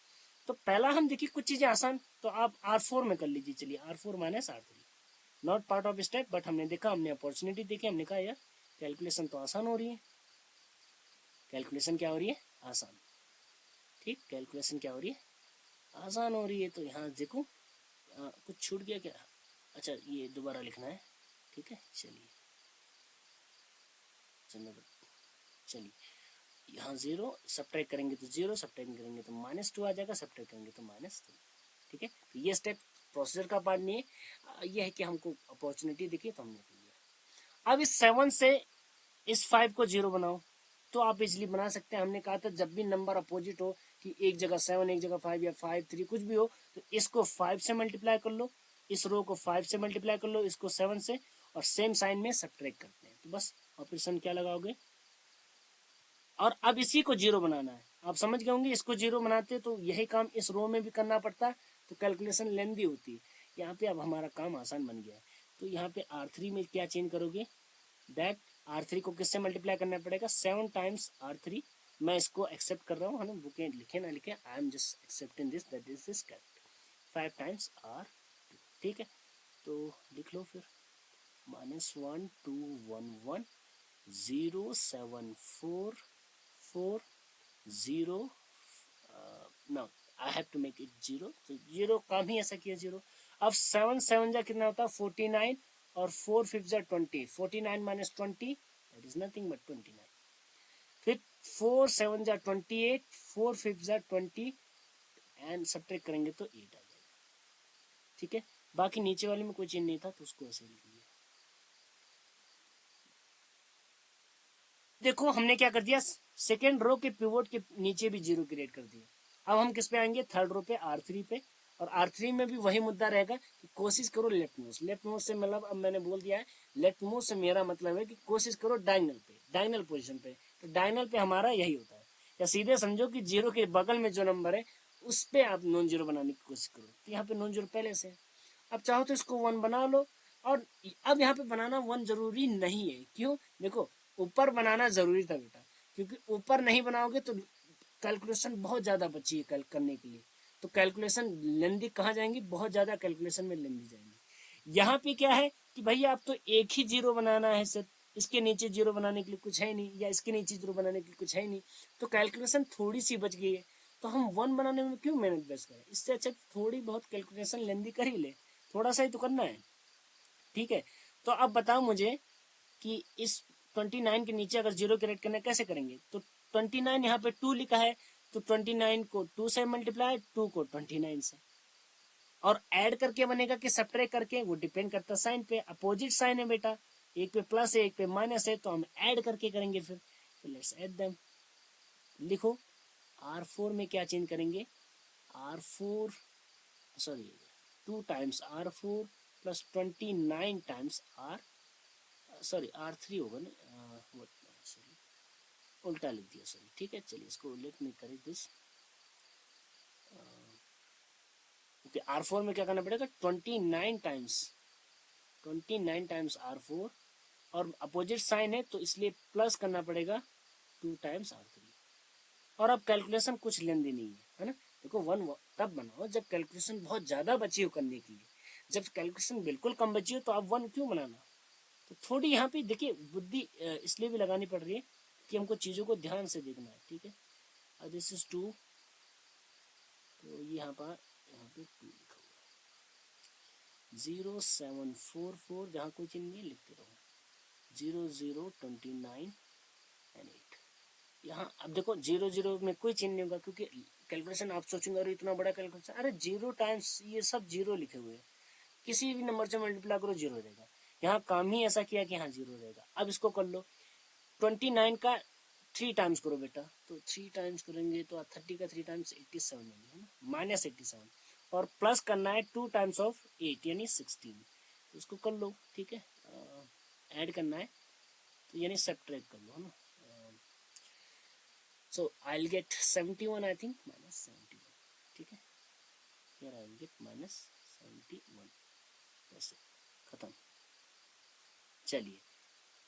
तो पहला हम देखिए कुछ चीजें आसान, तो आप R4 में कर लीजिए। चलिए R4 minus R3, not part of step, but हमने देखा, हमने अपॉर्चुनिटी देखी, हमने कहा यार कैलकुलेशन तो आसान हो रही है। कैलकुलेशन क्या हो रही है? आसान। ठीक, कैलकुलेशन क्या हो रही है? आसान हो रही है। तो यहाँ देखो कुछ छूट गया क्या? अच्छा, ये दोबारा लिखना है। ठीक है, चलिए चलिए यहाँ 0 सब्ट्रैक्ट करेंगे तो 0, सब्ट्रैक्ट करेंगे तो -2 आ जाएगा, सब्ट्रैक्ट करेंगे तो -3। ठीक है, तो ये स्टेप प्रोसीजर का पार्ट नहीं है, ये है कि हमको अपॉर्चुनिटी दिखी तो हमने कर लिया। अब इस 7 से इस 5 को 0 बनाओ, तो आप इजली बना सकते हैं। हमने कहा था जब भी नंबर अपोजिट हो, कि एक जगह 7 एक जगह 5 या 5 3 कुछ भी हो, तो इसको 5 से मल्टीप्लाई कर लो, इस रो को 5 से मल्टीप्लाई कर लो, इसको 7 से, और सेम साइन में सब्ट्रैक्ट करते हैं। तो बस ऑपरेशन क्या लगाओगे, और अब इसी को 0 बनाना है। आप समझ गए होंगे, इसको 0 बनाते तो यही काम इस रो में भी करना पड़ता, तो कैलकुलेशन लेंदी होती। यहाँ पे अब हमारा काम आसान बन गया है। तो यहाँ पे R3 में क्या चेंज करोगे, दैट R3 को किससे मल्टीप्लाई करना पड़ेगा, 7 टाइम्स R3। मैं इसको एक्सेप्ट कर रहा हूँ, है ना, बुके लिखे ना लिखे, I am just accepting this, that this is correct. 5 times R2। ठीक है, तो लिख लो फिर, -1 2 1 1 0 7 4 4 0। Now I have to make it 0, तो 0 काम ही ऐसा किया 0। अब 7 7 जा कितना होता है 49, और 4 5 जा 20, 49 minus 20 that is nothing but 29। फिर 4 7 जा 28, 4 5 जा 20, एंड सब्ट्रैक्ट करेंगे तो 8 आ जाएगा। ठीक है, बाकी नीचे वाले में कोई चेंज नहीं था, तो उसको ऐसे लिख लिया। देखो हमने क्या कर दिया, सेकेंड रो के पिवोट के नीचे भी 0 क्रिएट कर दिया। अब हम किस पे आएंगे, थर्ड रो पे, R3 पे। और R3 में भी वही मुद्दा रहेगा कि कोशिश करो लेफ्ट मोस्ट। लेफ्ट मोस्ट से मतलब, अब मैंने बोल दिया है, लेफ्ट मोस्ट से मेरा मतलब है कि कोशिश करो डायगनल पे, डायगनल पोजीशन पे। तो डायगनल पे हमारा यही होता है, या सीधे समझो कि 0 के बगल में जो नंबर है उस पे आप नॉन 0 बनाने की कोशिश करो। तो यहाँ पे नॉन 0 पहले से है, अब चाहो तो इसको 1 बना लो। और अब यहाँ पे बनाना 1 जरूरी नहीं है, क्यों, देखो ऊपर बनाना जरूरी था बेटा, क्योंकि ऊपर नहीं बनाओगे तो कैलकुलेशन बहुत ज्यादा बची है करने के लिए, तो कैलकुलेशन लेंदी कहाँ जाएंगी, बहुत ज्यादा कैलकुलेशन में लेंदी जाएंगी। यहाँ पे क्या है कि भैया आप तो एक ही 0 बनाना है सर, इसके नीचे 0 बनाने के लिए कुछ है नहीं, या इसके नीचे 0 बनाने के लिए कुछ है नहीं, तो कैलकुलेशन थोड़ी सी बच गई है। तो हम 1 बनाने में क्यों मेहनत वेस्ट करें, इससे अच्छा थोड़ी बहुत कैलकुलेशन लेंदी कर ही ले, थोड़ा सा ही तो करना है। ठीक है, तो अब बताओ मुझे कि इस 29 के नीचे अगर 0 क्रिएट करना कैसे करेंगे, तो 29 यहाँ पे 2 लिखा है, तो 29 को 2 से मल्टीप्लाई, 2 को 29 से, और ऐड करके बनेगा कि सब्ट्रैक्ट करके, वो डिपेंड करता साइन पे, अपोजिट साइन है बेटा, एक पे प्लस है एक पे माइनस है, तो हम ऐड करके करेंगे फिर। तो लेट्स ऐड देम। लिखो R4 में क्या चेंज करेंगे, R4 sorry 2 times R4 plus 29 times R3 होगा ना, सॉरी उल्टा लिख दिया, सॉरी। ठीक है, चलिए इसको let me correct this. Okay, R4 में क्या करना पड़ेगा, 29 टाइम्स R4, और अपोजिट साइन है तो इसलिए प्लस करना पड़ेगा 2 टाइम्स R3। और अब कैलकुलेशन कुछ लेंदी नहीं है ना। देखो 1 तब बनाओ जब कैलकुलेशन बहुत ज्यादा बची हो करने के लिए, जब कैलकुलेशन बिल्कुल कम बची हो तो आप 1 क्यों बनाना। तो थोड़ी यहाँ पे देखिए बुद्धि इसलिए भी लगानी पड़ रही है कि हमको चीज़ों को ध्यान से देखना है। ठीक है, दिस इज 2, तो यहाँ पे 2 लिखा हुआ है, 0 7 4 4, जहाँ कोई चिन्ह नहीं लिखते रहो। 0 0 29 एंड 8। यहाँ अब देखो 0 0 में कोई चेंज नहीं होगा, क्योंकि कैलकुलेशन आप सोचेंगे अरे इतना बड़ा कैलकुलेशन, अरे 0 टाइम्स ये सब 0 लिखे हुए हैं, किसी भी नंबर से मल्टीप्लाई करो 0 रहेगा। यहाँ काम ही ऐसा किया कि हाँ 0 रहेगा। अब इसको कर लो, 29 का 3 टाइम्स करो बेटा, तो 3 टाइम्स करेंगे तो 30 का 3 टाइम्स 87 है ना, माइनस 87, और प्लस करना है 2 टाइम्स ऑफ 8 यानी 16, तो उसको कर लो, ठीक है, ऐड करना है तो यानी सब्ट्रैक्ट कर लो, है ना। So I will get 71 I think, minus 71, ठीक है, here I will get minus 71, बस खत्म। चलिए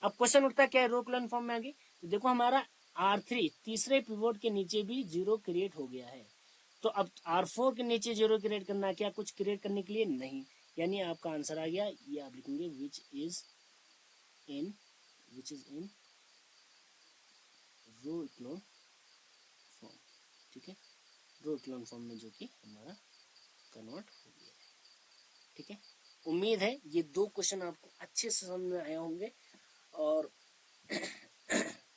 अब क्वेश्चन उठता है क्या है, रो कॉलम फॉर्म में आ गई, तो देखो हमारा R3 तीसरे पिवोट के नीचे भी 0 क्रिएट हो गया है। तो अब R4 के नीचे 0 क्रिएट करना है क्या, कुछ क्रिएट करने के लिए नहीं, यानी आपका आंसर आ गया, ये आप लिखेंगे which is in row echelon form, ठीक है, रो इक्लोन फॉर्म में जो कि हमारा कन्वर्ट हो गया है, ठीक है। उम्मीद है ये 2 क्वेश्चन आपको अच्छे से समझ में आए होंगे, और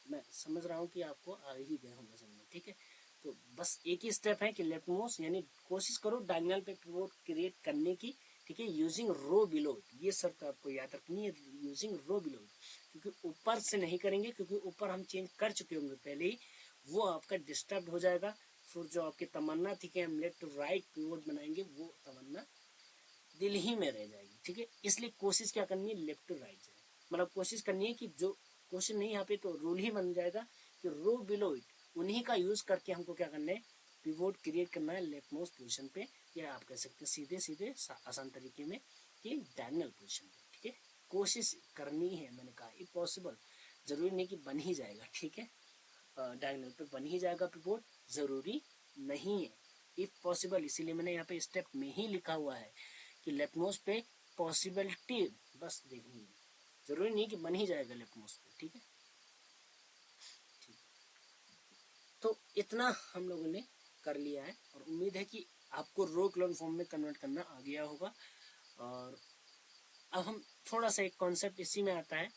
मैं समझ रहा हूँ कि आपको आ ही गए होंगे समझ, ठीक है। तो बस एक ही स्टेप है कि लेफ्ट मोस्ट यानी कोशिश करो डायगोनल पे पिवोट क्रिएट करने की, ठीक है, यूजिंग रो बिलो, ये शर्त आपको याद रखनी है, यूजिंग रो बिलो, क्योंकि ऊपर से नहीं करेंगे, क्योंकि ऊपर हम चेंज कर चुके होंगे पहले ही, वो आपका डिस्टर्ब हो जाएगा, फिर जो आपकी तमन्ना थी कि हम लेफ्ट टू राइट पिवोट बनाएंगे, वो तमन्ना दिल ही में रह जाएगी, ठीक है। इसलिए कोशिश क्या करनी है, लेफ्ट टू राइट जाए, मतलब कोशिश करनी है कि जो क्वेश्चन नहीं यहाँ पे तो रूल ही बन जाएगा कि रो बिलो इट उन्हीं का यूज करके हमको क्या करना है, पिवोट क्रिएट करना है लेफ्ट मोस्ट पोजीशन पे, या आप कह सकते हैं सीधे सीधे आसान तरीके में कि डायगोनल पोजीशन पे, ठीक है। कोशिश करनी है, मैंने कहा इफ पॉसिबल, जरूरी नहीं कि बन ही जाएगा, ठीक है, डायगोनल पे बन ही जाएगा पिवोट, जरूरी नहीं है, इफ पॉसिबल, इसीलिए मैंने यहाँ पे स्टेप में ही लिखा हुआ है कि लेफ्ट मोस्ट पे पॉसिबिलिटी बस देखनी है, जरूरी नहीं कि बन ही जाएगा लेफ्ट मोस्ट पे, ठीक है। तो इतना हम लोगों ने कर लिया है, और उम्मीद है कि आपको रो कॉलम फॉर्म में कन्वर्ट करना आ गया होगा। और अब हम थोड़ा सा एक कॉन्सेप्ट इसी में आता है,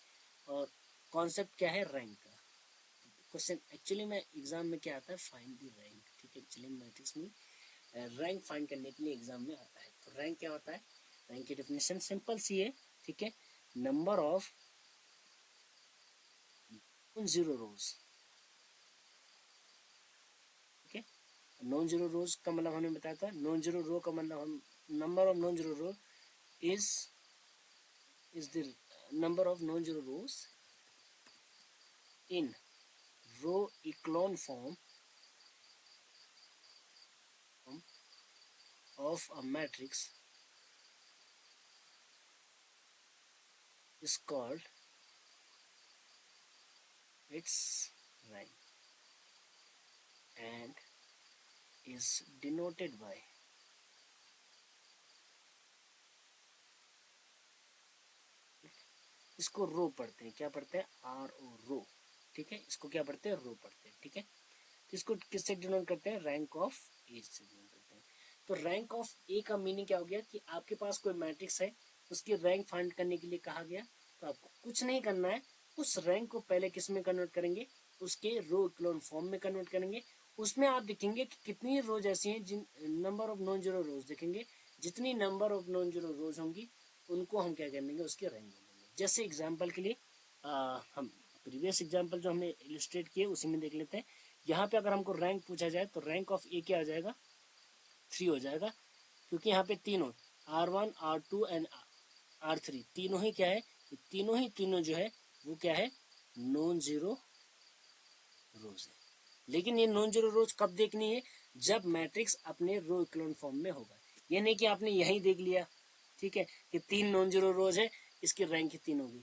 और कॉन्सेप्ट क्या है, रैंक का। क्वेश्चन एक्चुअली में एग्जाम में क्या आता है, फाइंड द रैंक, ठीक है, एक्चुअली मैट्रिक्स में रैंक फाइंड करने के लिए एग्जाम में आता है। तो रैंक क्या होता है, रैंक की डेफिनेशन सिंपल सी है, ठीक है, नंबर ऑफ जीरो रोज, ठीक है, नॉन जीरो रोज का मतलब हमने बताया था, नॉन जीरो रो का मतलब हम number of non zero row is the number of non-zero rows in row echelon form of a matrix is called its rank and is denoted by इसको रो पढ़ते हैं, क्या पढ़ते हैं, आर ओ रो, ठीक है, इसको क्या पढ़ते हैं, रो पढ़ते हैं, ठीक है। तो इसको किससे डिनोट करते हैं, रैंक ऑफ ए से डिनोट करते हैं। तो रैंक ऑफ ए का मीनिंग क्या हो गया कि आपके पास कोई मैट्रिक्स है, उसकी रैंक फाइंड करने के लिए कहा गया, तो आपको कुछ नहीं करना है, उस रैंक को पहले किस में कन्वर्ट करेंगे, उसके रो इक्लोन फॉर्म में कन्वर्ट करेंगे। उसमें आप देखेंगे कि कितनी रोज ऐसी हैं, जिन number of non zero rows देखेंगे, जितनी number of non zero rows होंगी उनको हम क्या कर देंगे, उसके रैंक देंगे। जैसे एग्जाम्पल के लिए हम प्रीवियस एग्जाम्पल जो हमने इलिस्ट्रेट किए उसी में देख लेते हैं। यहाँ पे अगर हमको रैंक पूछा जाए तो रैंक ऑफ ए क्या आ जाएगा, 3 हो जाएगा, क्योंकि यहाँ पे तीनों R1 R2 एंड R3 तीनों ही क्या है, तीनों जो है वो क्या है, नॉन जीरो रोज है। लेकिन ये नॉन जीरो रोज कब देखनी है, जब मैट्रिक्स अपने रो इक्लोन फॉर्म में होगा। ये नहीं कि आपने यही देख लिया, ठीक है, कि 3 नॉन जीरो रोज है, इसकी रैंक ही 3 होगी,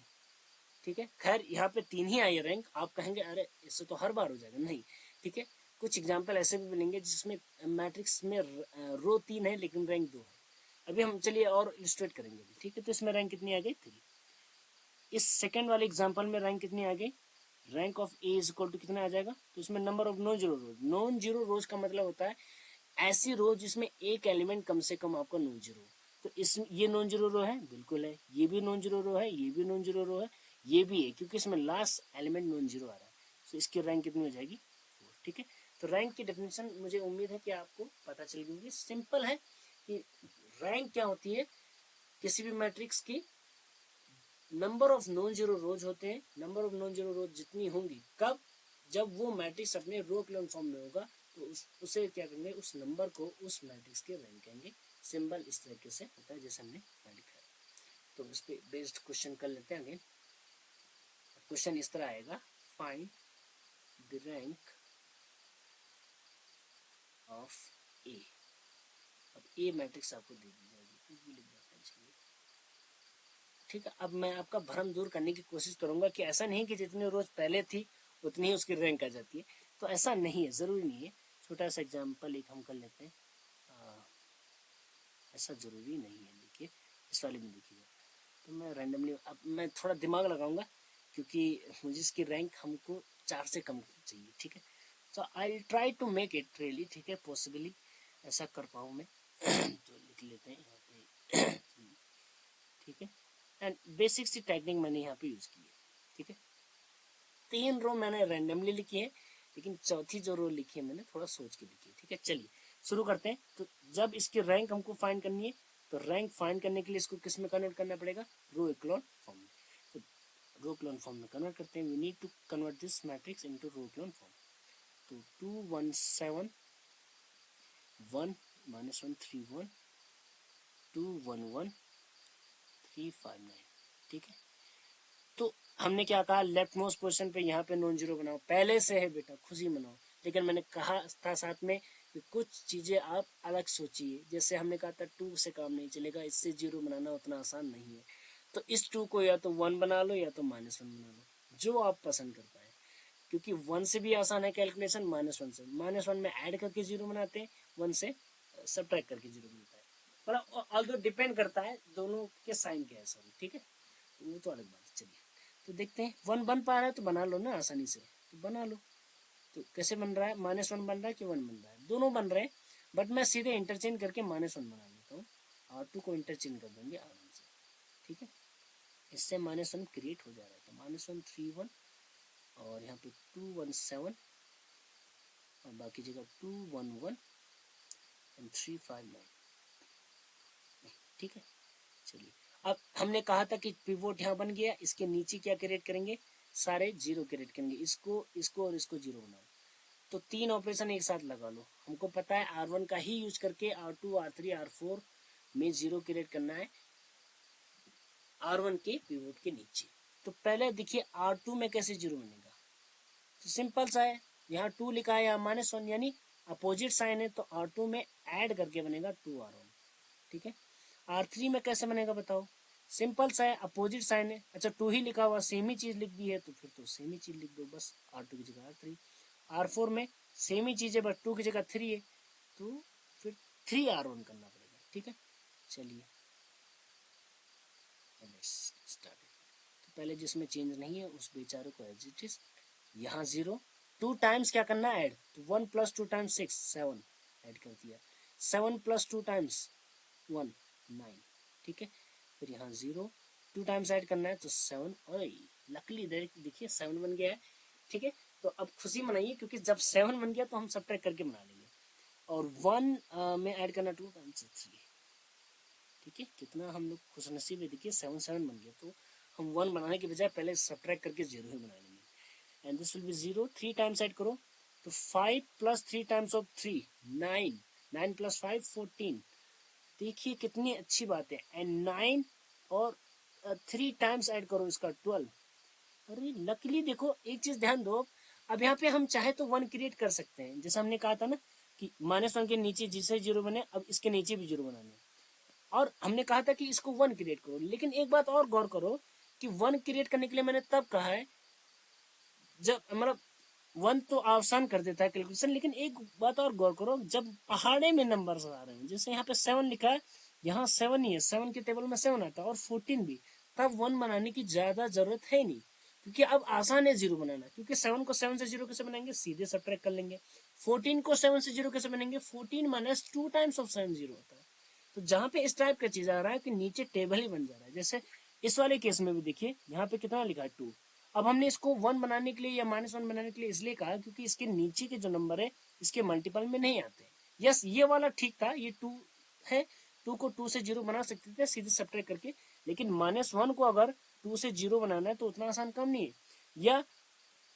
ठीक है। खैर यहाँ पे 3 ही आई रैंक, आप कहेंगे अरे इससे तो हर बार हो जाएगा, नहीं, ठीक है, कुछ एग्जाम्पल ऐसे भी मिलेंगे जिसमें मैट्रिक्स में रो 3 है लेकिन रैंक 2 है। अभी हम चलिए और इलिस्ट्रेट करेंगे, ठीक है। तो इसमें रैंक कितनी आ गई, 3। इस सेकंड वाले एग्जाम्पल में रैंक कितनी आ गई, rank of A is equal to कितना आ जाएगा, तो इसमें number of non zero rows, non zero rows का मतलब होता है ऐसी रो जिसमें एक एलिमेंट कम से कम आपका नॉन जीरो। तो इस ये नॉन जीरो रो है, बिल्कुल है, ये भी नॉन जीरो रो है, ये भी नॉन जीरो रो है, ये भी है क्योंकि इसमें लास्ट एलिमेंट नॉन जीरो आ रहा है, तो इसकी रैंक कितनी हो जाएगी 4। ठीक है, तो रैंक की डेफिनेशन मुझे उम्मीद है कि आपको पता चल गई होगी। सिंपल है कि रैंक क्या होती है, किसी भी मैट्रिक्स की नंबर ऑफ नॉन जीरो रोज होते हैं, नंबर ऑफ नॉन जीरो रोज जितनी होंगी, कब, जब वो मैट्रिक्स अपने रो इक्लोन फॉर्म में होगा, तो उसे क्या कहेंगे, उस नंबर को उस मैट्रिक्स के रैंक कहेंगे। सिंबल इस तरीके से होता है जैसे हमने लिखा है। तो इस पे बेस्ड क्वेश्चन कर लेते हैं। अगेन क्वेश्चन इस तरह आएगा, फाइंड द रैंक ऑफ ए। अब ए मैट्रिक्स आपको दे दी जाएगी, ठीक है। अब मैं आपका भ्रम दूर करने की कोशिश करूंगा कि ऐसा नहीं कि जितने रोज पहले थी उतनी ही उसकी रैंक आ जाती है, तो ऐसा नहीं है, जरूरी नहीं है। छोटा सा एग्जाम्पल एक हम कर लेते हैं। ऐसा जरूरी नहीं है, देखिए इस वाले में देखिए, तो मैं रैंडमली अब मैं थोड़ा दिमाग लगाऊंगा क्योंकि मुझे इसकी रैंक हमको 4 से कम चाहिए। ठीक है, तो I try to make it really, ठीक है, पॉसिबली ऐसा कर पाऊँ मैं। तो लिख लेते हैं यहाँ पे, ठीक है। एंड बेसिक सी टेक्निक मैंने यहाँ पे यूज की है। ठीक है, 3 रो मैंने रैंडमली लिखी है, लेकिन चौथी जो रो लिखी है मैंने थोड़ा सोच के लिखी है। ठीक है, चलिए शुरू करते हैं। तो जब इसकी रैंक हमको फाइंड करनी है, तो रैंक फाइंड करने के लिए इसको किस में कन्वर्ट करना पड़ेगा, रो इक्लोन फॉर्म में। तो रो इक्लोन फॉर्म में कन्वर्ट करते हैं। We need to convert this matrix into row echelon form. तो 2 1 7 1 -1 3 1 2 1 1 3 5 9। ठीक है, तो हमने क्या कहा, लेफ्ट मोस्ट पोजीशन पे यहाँ पे नॉन जीरो बनाओ, पहले से है बेटा, खुशी मनाओ। लेकिन मैंने कहा था साथ में कि कुछ चीजें आप अलग सोचिए। जैसे हमने कहा था 2 से काम नहीं चलेगा, इससे जीरो बनाना उतना आसान नहीं है। तो इस 2 को या तो 1 बना लो या तो -1 बना लो, जो आप पसंद कर पाए। क्योंकि 1 से भी आसान है कैलकुलेशन, -1 से। -1 में ऐड करके जीरो बनाते हैं, 1 से सब्ट्रैक्ट करके जीरो बनता है। मतलब ऑल्दो डिपेंड करता है दोनों के साइन क्या है, सॉरी। ठीक है, तो वो तो अलग बात है। चलिए तो देखते हैं, 1 बन पा रहा है तो बना लो ना आसानी से, तो बना लो। तो कैसे बन रहा है, -1 बन रहा है कि 1 बन रहा है, दोनों बन रहे हैं। बट मैं सीधे इंटरचेंज करके -1 बना लेता हूँ, R2 को इंटरचेंज कर देंगे R1 से। ठीक है, इससे -1 क्रिएट हो जा रहा है। तो -1 3 1 और यहाँ पे 2 1 7 और बाकी जगह 2 1 1 एंड 3 5 9। ठीक है, चलिए अब हमने कहा था कि पिवोट यहाँ बन गया, इसके नीचे क्या क्रिएट करेंगे, सारे जीरो क्रिएट करेंगे। इसको इसको और इसको जीरो बनाओ। तो 3 ऑपरेशन एक साथ लगा लो। हमको पता है R1 का ही यूज करके R2 R3 R4 में जीरो क्रिएट करना है R1 के पिवोट के नीचे। तो पहले देखिए R2 में कैसे जीरो बनेगा, तो सिंपल सा है, यहाँ 2 लिखा है, यहाँ -1 यानी अपोजिट साइन है, तो R2 में ऐड करके बनेगा 2R1। ठीक है, R3 में कैसे बनेगा बताओ, सिंपल सा है, अपोजिट साइन है। अच्छा 2 ही लिखा हुआ, सेम ही चीज लिख दी है, तो फिर तो सेम ही चीज लिख दो बस, R2 की जगह R3। R4 में सेम ही चीज है, बस 2 की जगह 3 है, तो फिर 3R1 करना पड़ेगा। ठीक है, चलिए स्टार्ट। तो पहले जिसमें चेंज नहीं है उस बेचारे को एज इट इज। यहाँ 0, 2 टाइम्स क्या करना है ऐड, तो 1 + 2 × 6 7 ऐड कर दिया, 7 + 2 × 1 9। ठीक है, फिर यहाँ 0, 2 टाइम्स ऐड करना है तो 7, और लकली देखिए 7 बन गया है। ठीक है, तो अब खुशी मनाइए क्योंकि जब 7 बन गया तो हम सब्ट्रैक्ट करके बना लेंगे। और 1 में ऐड करना 2 टाइम्स 3। ठीक है, कितना हम लोग खुशनसीब है, देखिए 7 7 बन गया, तो हम 1 बनाने के बजाय पहले सब्ट्रैक्ट करके 0 ही बना लेंगे। And this will be 0, 3 times add करो, तो 5 + 3 टाइम्स ऑफ 3 9, 9 + 5 14। देखिए कितनी अच्छी बात है। एंड 9 और 3 टाइम्स ऐड करो इसका 12। अरे लकीली देखो एक चीज ध्यान दो, अब यहाँ पे हम चाहे तो 1 क्रिएट कर सकते हैं, जैसे हमने कहा था ना कि -1 के नीचे जिसे 0 बने, अब इसके नीचे भी 0 बनाने। और हमने कहा था कि इसको 1 क्रिएट करो, लेकिन एक बात और गौर करो कि 1 क्रिएट करने के लिए मैंने तब कहा है जब, मतलब 1 तो आसान कर देता है कैलकुलेशन, लेकिन एक बात और गौर करो, जब पहाड़े में नंबर आ रहे हैं, जैसे यहाँ पे 7 लिखा है, यहाँ 7 ही है, 7 के टेबल में 7 आता है, और 14 भी, तब 1 बनाने की ज्यादा जरूरत है नहीं, क्योंकि अब आसान है 0 बनाना। क्योंकि 7 को 7 से 0 कैसे बनाएंगे, सीधे सब्ट्रैक्ट कर लेंगे। 14 को 7 से 0 कैसे बनाएंगे, 14 - 2 टाइम्स ऑफ 7 0 होता है। तो जहां पे इस टाइप का चीज आ रहा है कि नीचे टेबल ही बन जा रहा है, जैसे इस वाले केस में भी देखिए यहाँ पे कितना लिखा है 2। अब हमने इसको 1 बनाने के लिए या -1 बनाने के लिए इसलिए कहा क्योंकि इसके नीचे के जो नंबर है इसके मल्टीपल में नहीं आते। यस, ये वाला ठीक था, ये 2 है, 2 को 2 से 0 बना सकते थे सीधे सब्ट्रैक्ट करके, लेकिन -1 को अगर 2 से 0 बनाना है तो उतना आसान काम नहीं है, या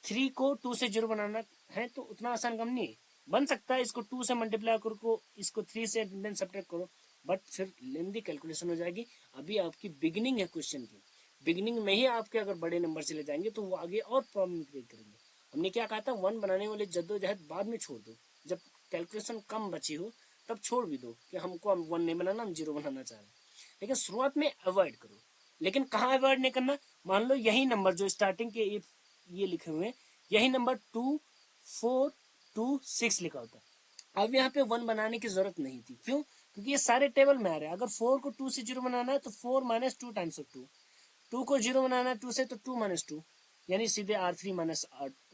3 को 2 से 0 बनाना है तो उतना आसान काम नहीं है। बन सकता है इसको 2 से मल्टीप्लाई करो, इसको 3 से देन सब्ट्रैक्ट करो, बट फिर लेंदी कैलकुलेशन हो जाएगी। अभी आपकी बिगिनिंग है क्वेश्चन की, बिगिनिंग में ही आपके अगर बड़े नंबर से ले जाएंगे तो वो आगे और प्रॉब्लम क्रिएट करेंगे। हमने क्या कहा था, 1 बनाने वाले जद्दोजहद बाद में छोड़ दो, जब कैलकुलेशन कम बची हो तब छोड़ भी दो कि हमको हम 1 नहीं बनाना, हम 0 बनाना चाह रहे हैं, लेकिन शुरुआत में अवॉइड करो। लेकिन कहाँ अवॉइड नहीं करना, मान लो यही नंबर जो स्टार्टिंग के ये लिखे हुए हैं, यही नंबर 2, 4, 2, 6 लिखा होता है। अब यहाँ पे 1 बनाने की जरूरत नहीं थी, क्यों? क्योंकि ये सारे टेबल में आ रहे हैं। अगर 4 को 2 से 0 बनाना है तो 4 - 2 टाइम्स ऑफ 2, 2 को 0 बनाना है 2 से तो 2 - 2, यानी सीधे R3 -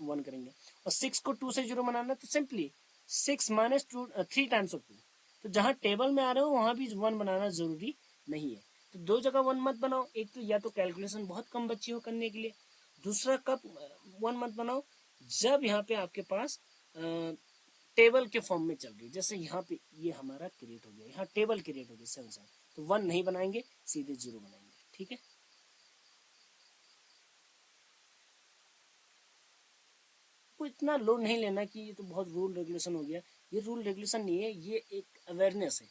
1 करेंगे। और 6 को 2 से 0 बनाना है तो सिंपली 6 - 2 3 टाइम्स ऑफ 2। तो जहां टेबल में आ रहे हो वहां भी 1 बनाना जरूरी नहीं है। तो दो जगह 1 मत बनाओ, एक तो या तो कैलकुलेशन बहुत कम बची हो करने के लिए, दूसरा कब 1 मत बनाओ जब यहाँ पे आपके पास टेबल के फॉर्म में चल रही है। जैसे यहाँ पे ये हमारा क्रिएट हो गया, यहाँ टेबल क्रिएट हो गया 7 7, तो 1 नहीं बनाएंगे, सीधे 0 बनाएंगे। ठीक है, को इतना लोड नहीं लेना कि ये तो बहुत रूल रेगुलेशन हो गया। ये रूल रेगुलेशन नहीं है, ये एक अवेयरनेस है,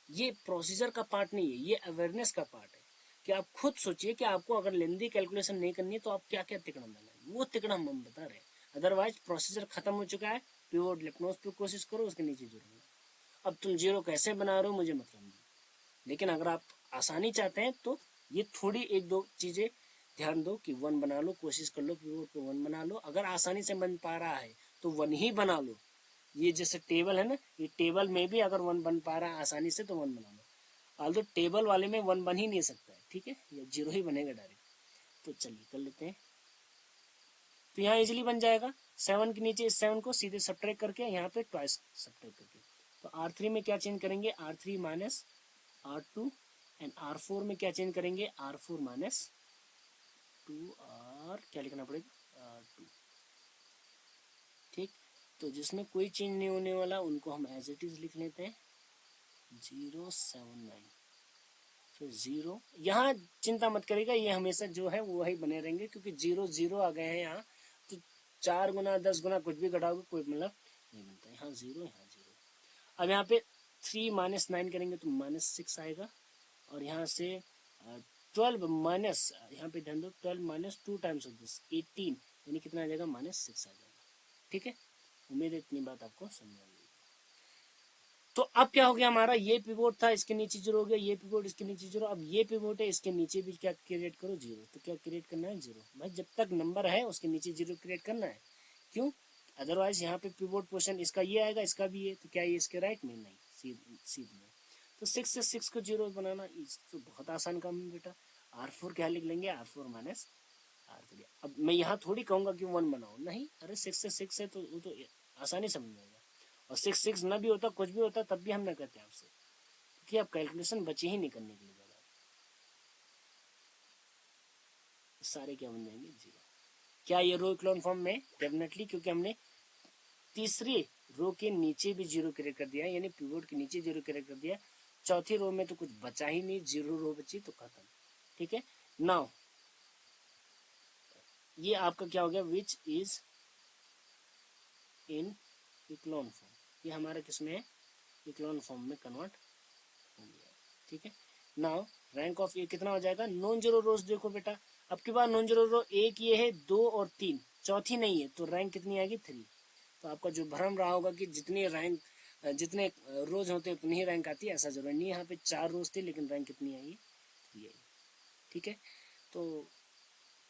ये प्रोसीजर का पार्ट नहीं है, ये अवेयरनेस का पार्ट है कि आप खुद सोचिए कि आपको अगर लेंदी कैलकुलेशन नहीं करनी है तो आप क्या क्या तिकड़म बनाए, वो तिकड़म हम बता रहे हैं। अदरवाइज प्रोसीजर खत्म हो चुका है, पिवोट लेफ्ट नोज पे कोशिश करो, उसके नीचे 0 बनाओ। अब तुम 0 कैसे बना रहे हो मुझे मतलब नहीं, लेकिन अगर आप आसानी चाहते हैं तो ये थोड़ी एक दो चीजें ध्यान दो कि 1 बना लो, कोशिश कर लो पिवोट पे 1 बना लो। अगर आसानी से बन पा रहा है तो 1 ही बना लो। ये जैसे टेबल है ना, ये टेबल में भी अगर 1 बन पा रहा है आसानी से तो 1 बना लो। ऑल्दो टेबल वाले में 1 बन ही नहीं सकता है, ठीक है, या 0 ही बनेगा डायरेक्ट। तो चलिए कर लेते हैं। तो यहाँ इजिली बन जाएगा, 7 के नीचे इस 7 को सीधे सब्ट्रैक्ट करके यहाँ पे ट्वाइस सब्ट्रैक्ट करके। तो R3 में क्या चेंज करेंगे, R3 minus R2, and R4 में क्या चेंज करेंगे, R4 माइनस 2 R, क्या लिखना पड़ेगा, R2। ठीक, तो जिसमें कोई चेंज नहीं होने वाला उनको हम एज इट इज लिख लेते हैं 079, फिर 0। यहाँ चिंता मत करेगा, ये हमेशा जो है वो वही बने रहेंगे, क्योंकि 0 0 आ गए हैं यहाँ, तो 4 गुना 10 गुना कुछ भी घटाओगे कोई मतलब नहीं बनता। यहाँ 0, यहाँ 0। अब यहाँ पे 3 - 9 करेंगे तो -6 आएगा, और यहाँ से 12 माइनस, यहाँ पे ध्यान दो, 12 - 2 टाइम्स ऑफ दिस 18, यानी कितना आ जाएगा, -6 आ जाएगा। ठीक है, उम्मीद है इतनी बात आपको समझ आ गई। तो अब क्या हो गया, हमारा ये पिवोट था, इसके नीचे 0 हो गया, ये पिवोट इसके नीचे 0, अब ये पिवोट है, इसके नीचे भी क्या क्रिएट करो, 0। तो क्या क्रिएट करना है, 0। भाई जब तक नंबर है उसके नीचे 0 क्रिएट करना है, क्यों? अदरवाइज यहाँ पे पिवोट पोजीशन इसका ये आएगा, इसका भी ये, तो क्या ये इसके राइट में, नहीं, सीध में। तो 6 से 6 को 0 बनाना तो बहुत आसान काम है बेटा। R4 क्या लिख लेंगे, R4 माइनस R3। अब मैं यहाँ थोड़ी कहूंगा कि 1 बनाओ, नहीं, अरे 6 से 6 है तो वो तो आसानी समझ जाएगा। और 6 6 न भी होता, कुछ भी होता, तब भी हम ना कहते आपसे, क्योंकि आप कैलकुलेशन बचे ही नहीं करने के लिए ज़्यादा। सारे क्या बन जाएंगे, 0। क्या ये रो इक्लोन फॉर्म में, डेफिनेटली, क्योंकि हमने तीसरी रो के नीचे भी 0 क्रिएट कर दिया, यानी पिवोट के नीचे 0 क्रिएट कर दिया। चौथी रो में तो कुछ बचा ही नहीं, 0 रो बची तो खत्म। ठीक है, नाउ ये आपका क्या हो गया, विच इज इन इक्लोन फॉर्म, ये हमारा किसमें है, इक्लोन फॉर्म में कन्वर्ट हो गया। ठीक है, नाउ रैंक ऑफ ए कितना हो जाएगा, नॉन जीरो रोज देखो बेटा, अब की बार नॉन जीरो रो एक ये है, 2 और 3, चौथी नहीं है, तो रैंक कितनी आएगी, 3। तो आपका जो भ्रम रहा होगा कि जितने रोज होते उतनी ही रैंक आती है, ऐसा जरूरी नहीं। यहाँ पे 4 रोज थे लेकिन रैंक कितनी आई है, 3 आई। ठीक है, तो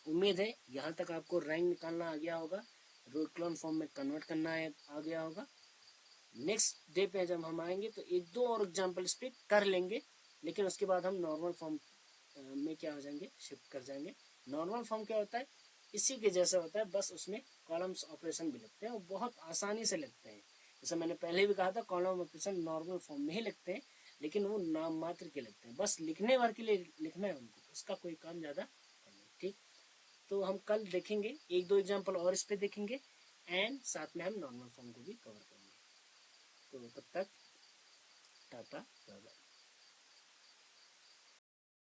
उम्मीद है यहाँ तक आपको रैंक निकालना आ गया होगा, रो इक्लोन फॉर्म में कन्वर्ट करना आ गया होगा। नेक्स्ट डे पे जब हम आएंगे तो एक दो और एग्जाम्पल इस पर कर लेंगे, लेकिन उसके बाद हम नॉर्मल फॉर्म में क्या हो जाएंगे, शिफ्ट कर जाएंगे। नॉर्मल फॉर्म क्या होता है, इसी के जैसा होता है, बस उसमें कॉलम्स ऑपरेशन भी लगते हैं और बहुत आसानी से लगते हैं। जैसे मैंने पहले भी कहा था, कॉलम ऑपरेशन नॉर्मल फॉर्म में ही लगते हैं, लेकिन वो नाम मात्र के लगते हैं, बस लिखने भर के लिए लिखना है उनको, उसका कोई काम ज़्यादा है नहीं। ठीक, तो हम कल देखेंगे एक दो एग्जाम्पल और इस पे देखेंगे, एंड साथ में हम नॉर्मल फॉर्म को भी कवर करेंगे। तो तब तक टाटा बाय बाय।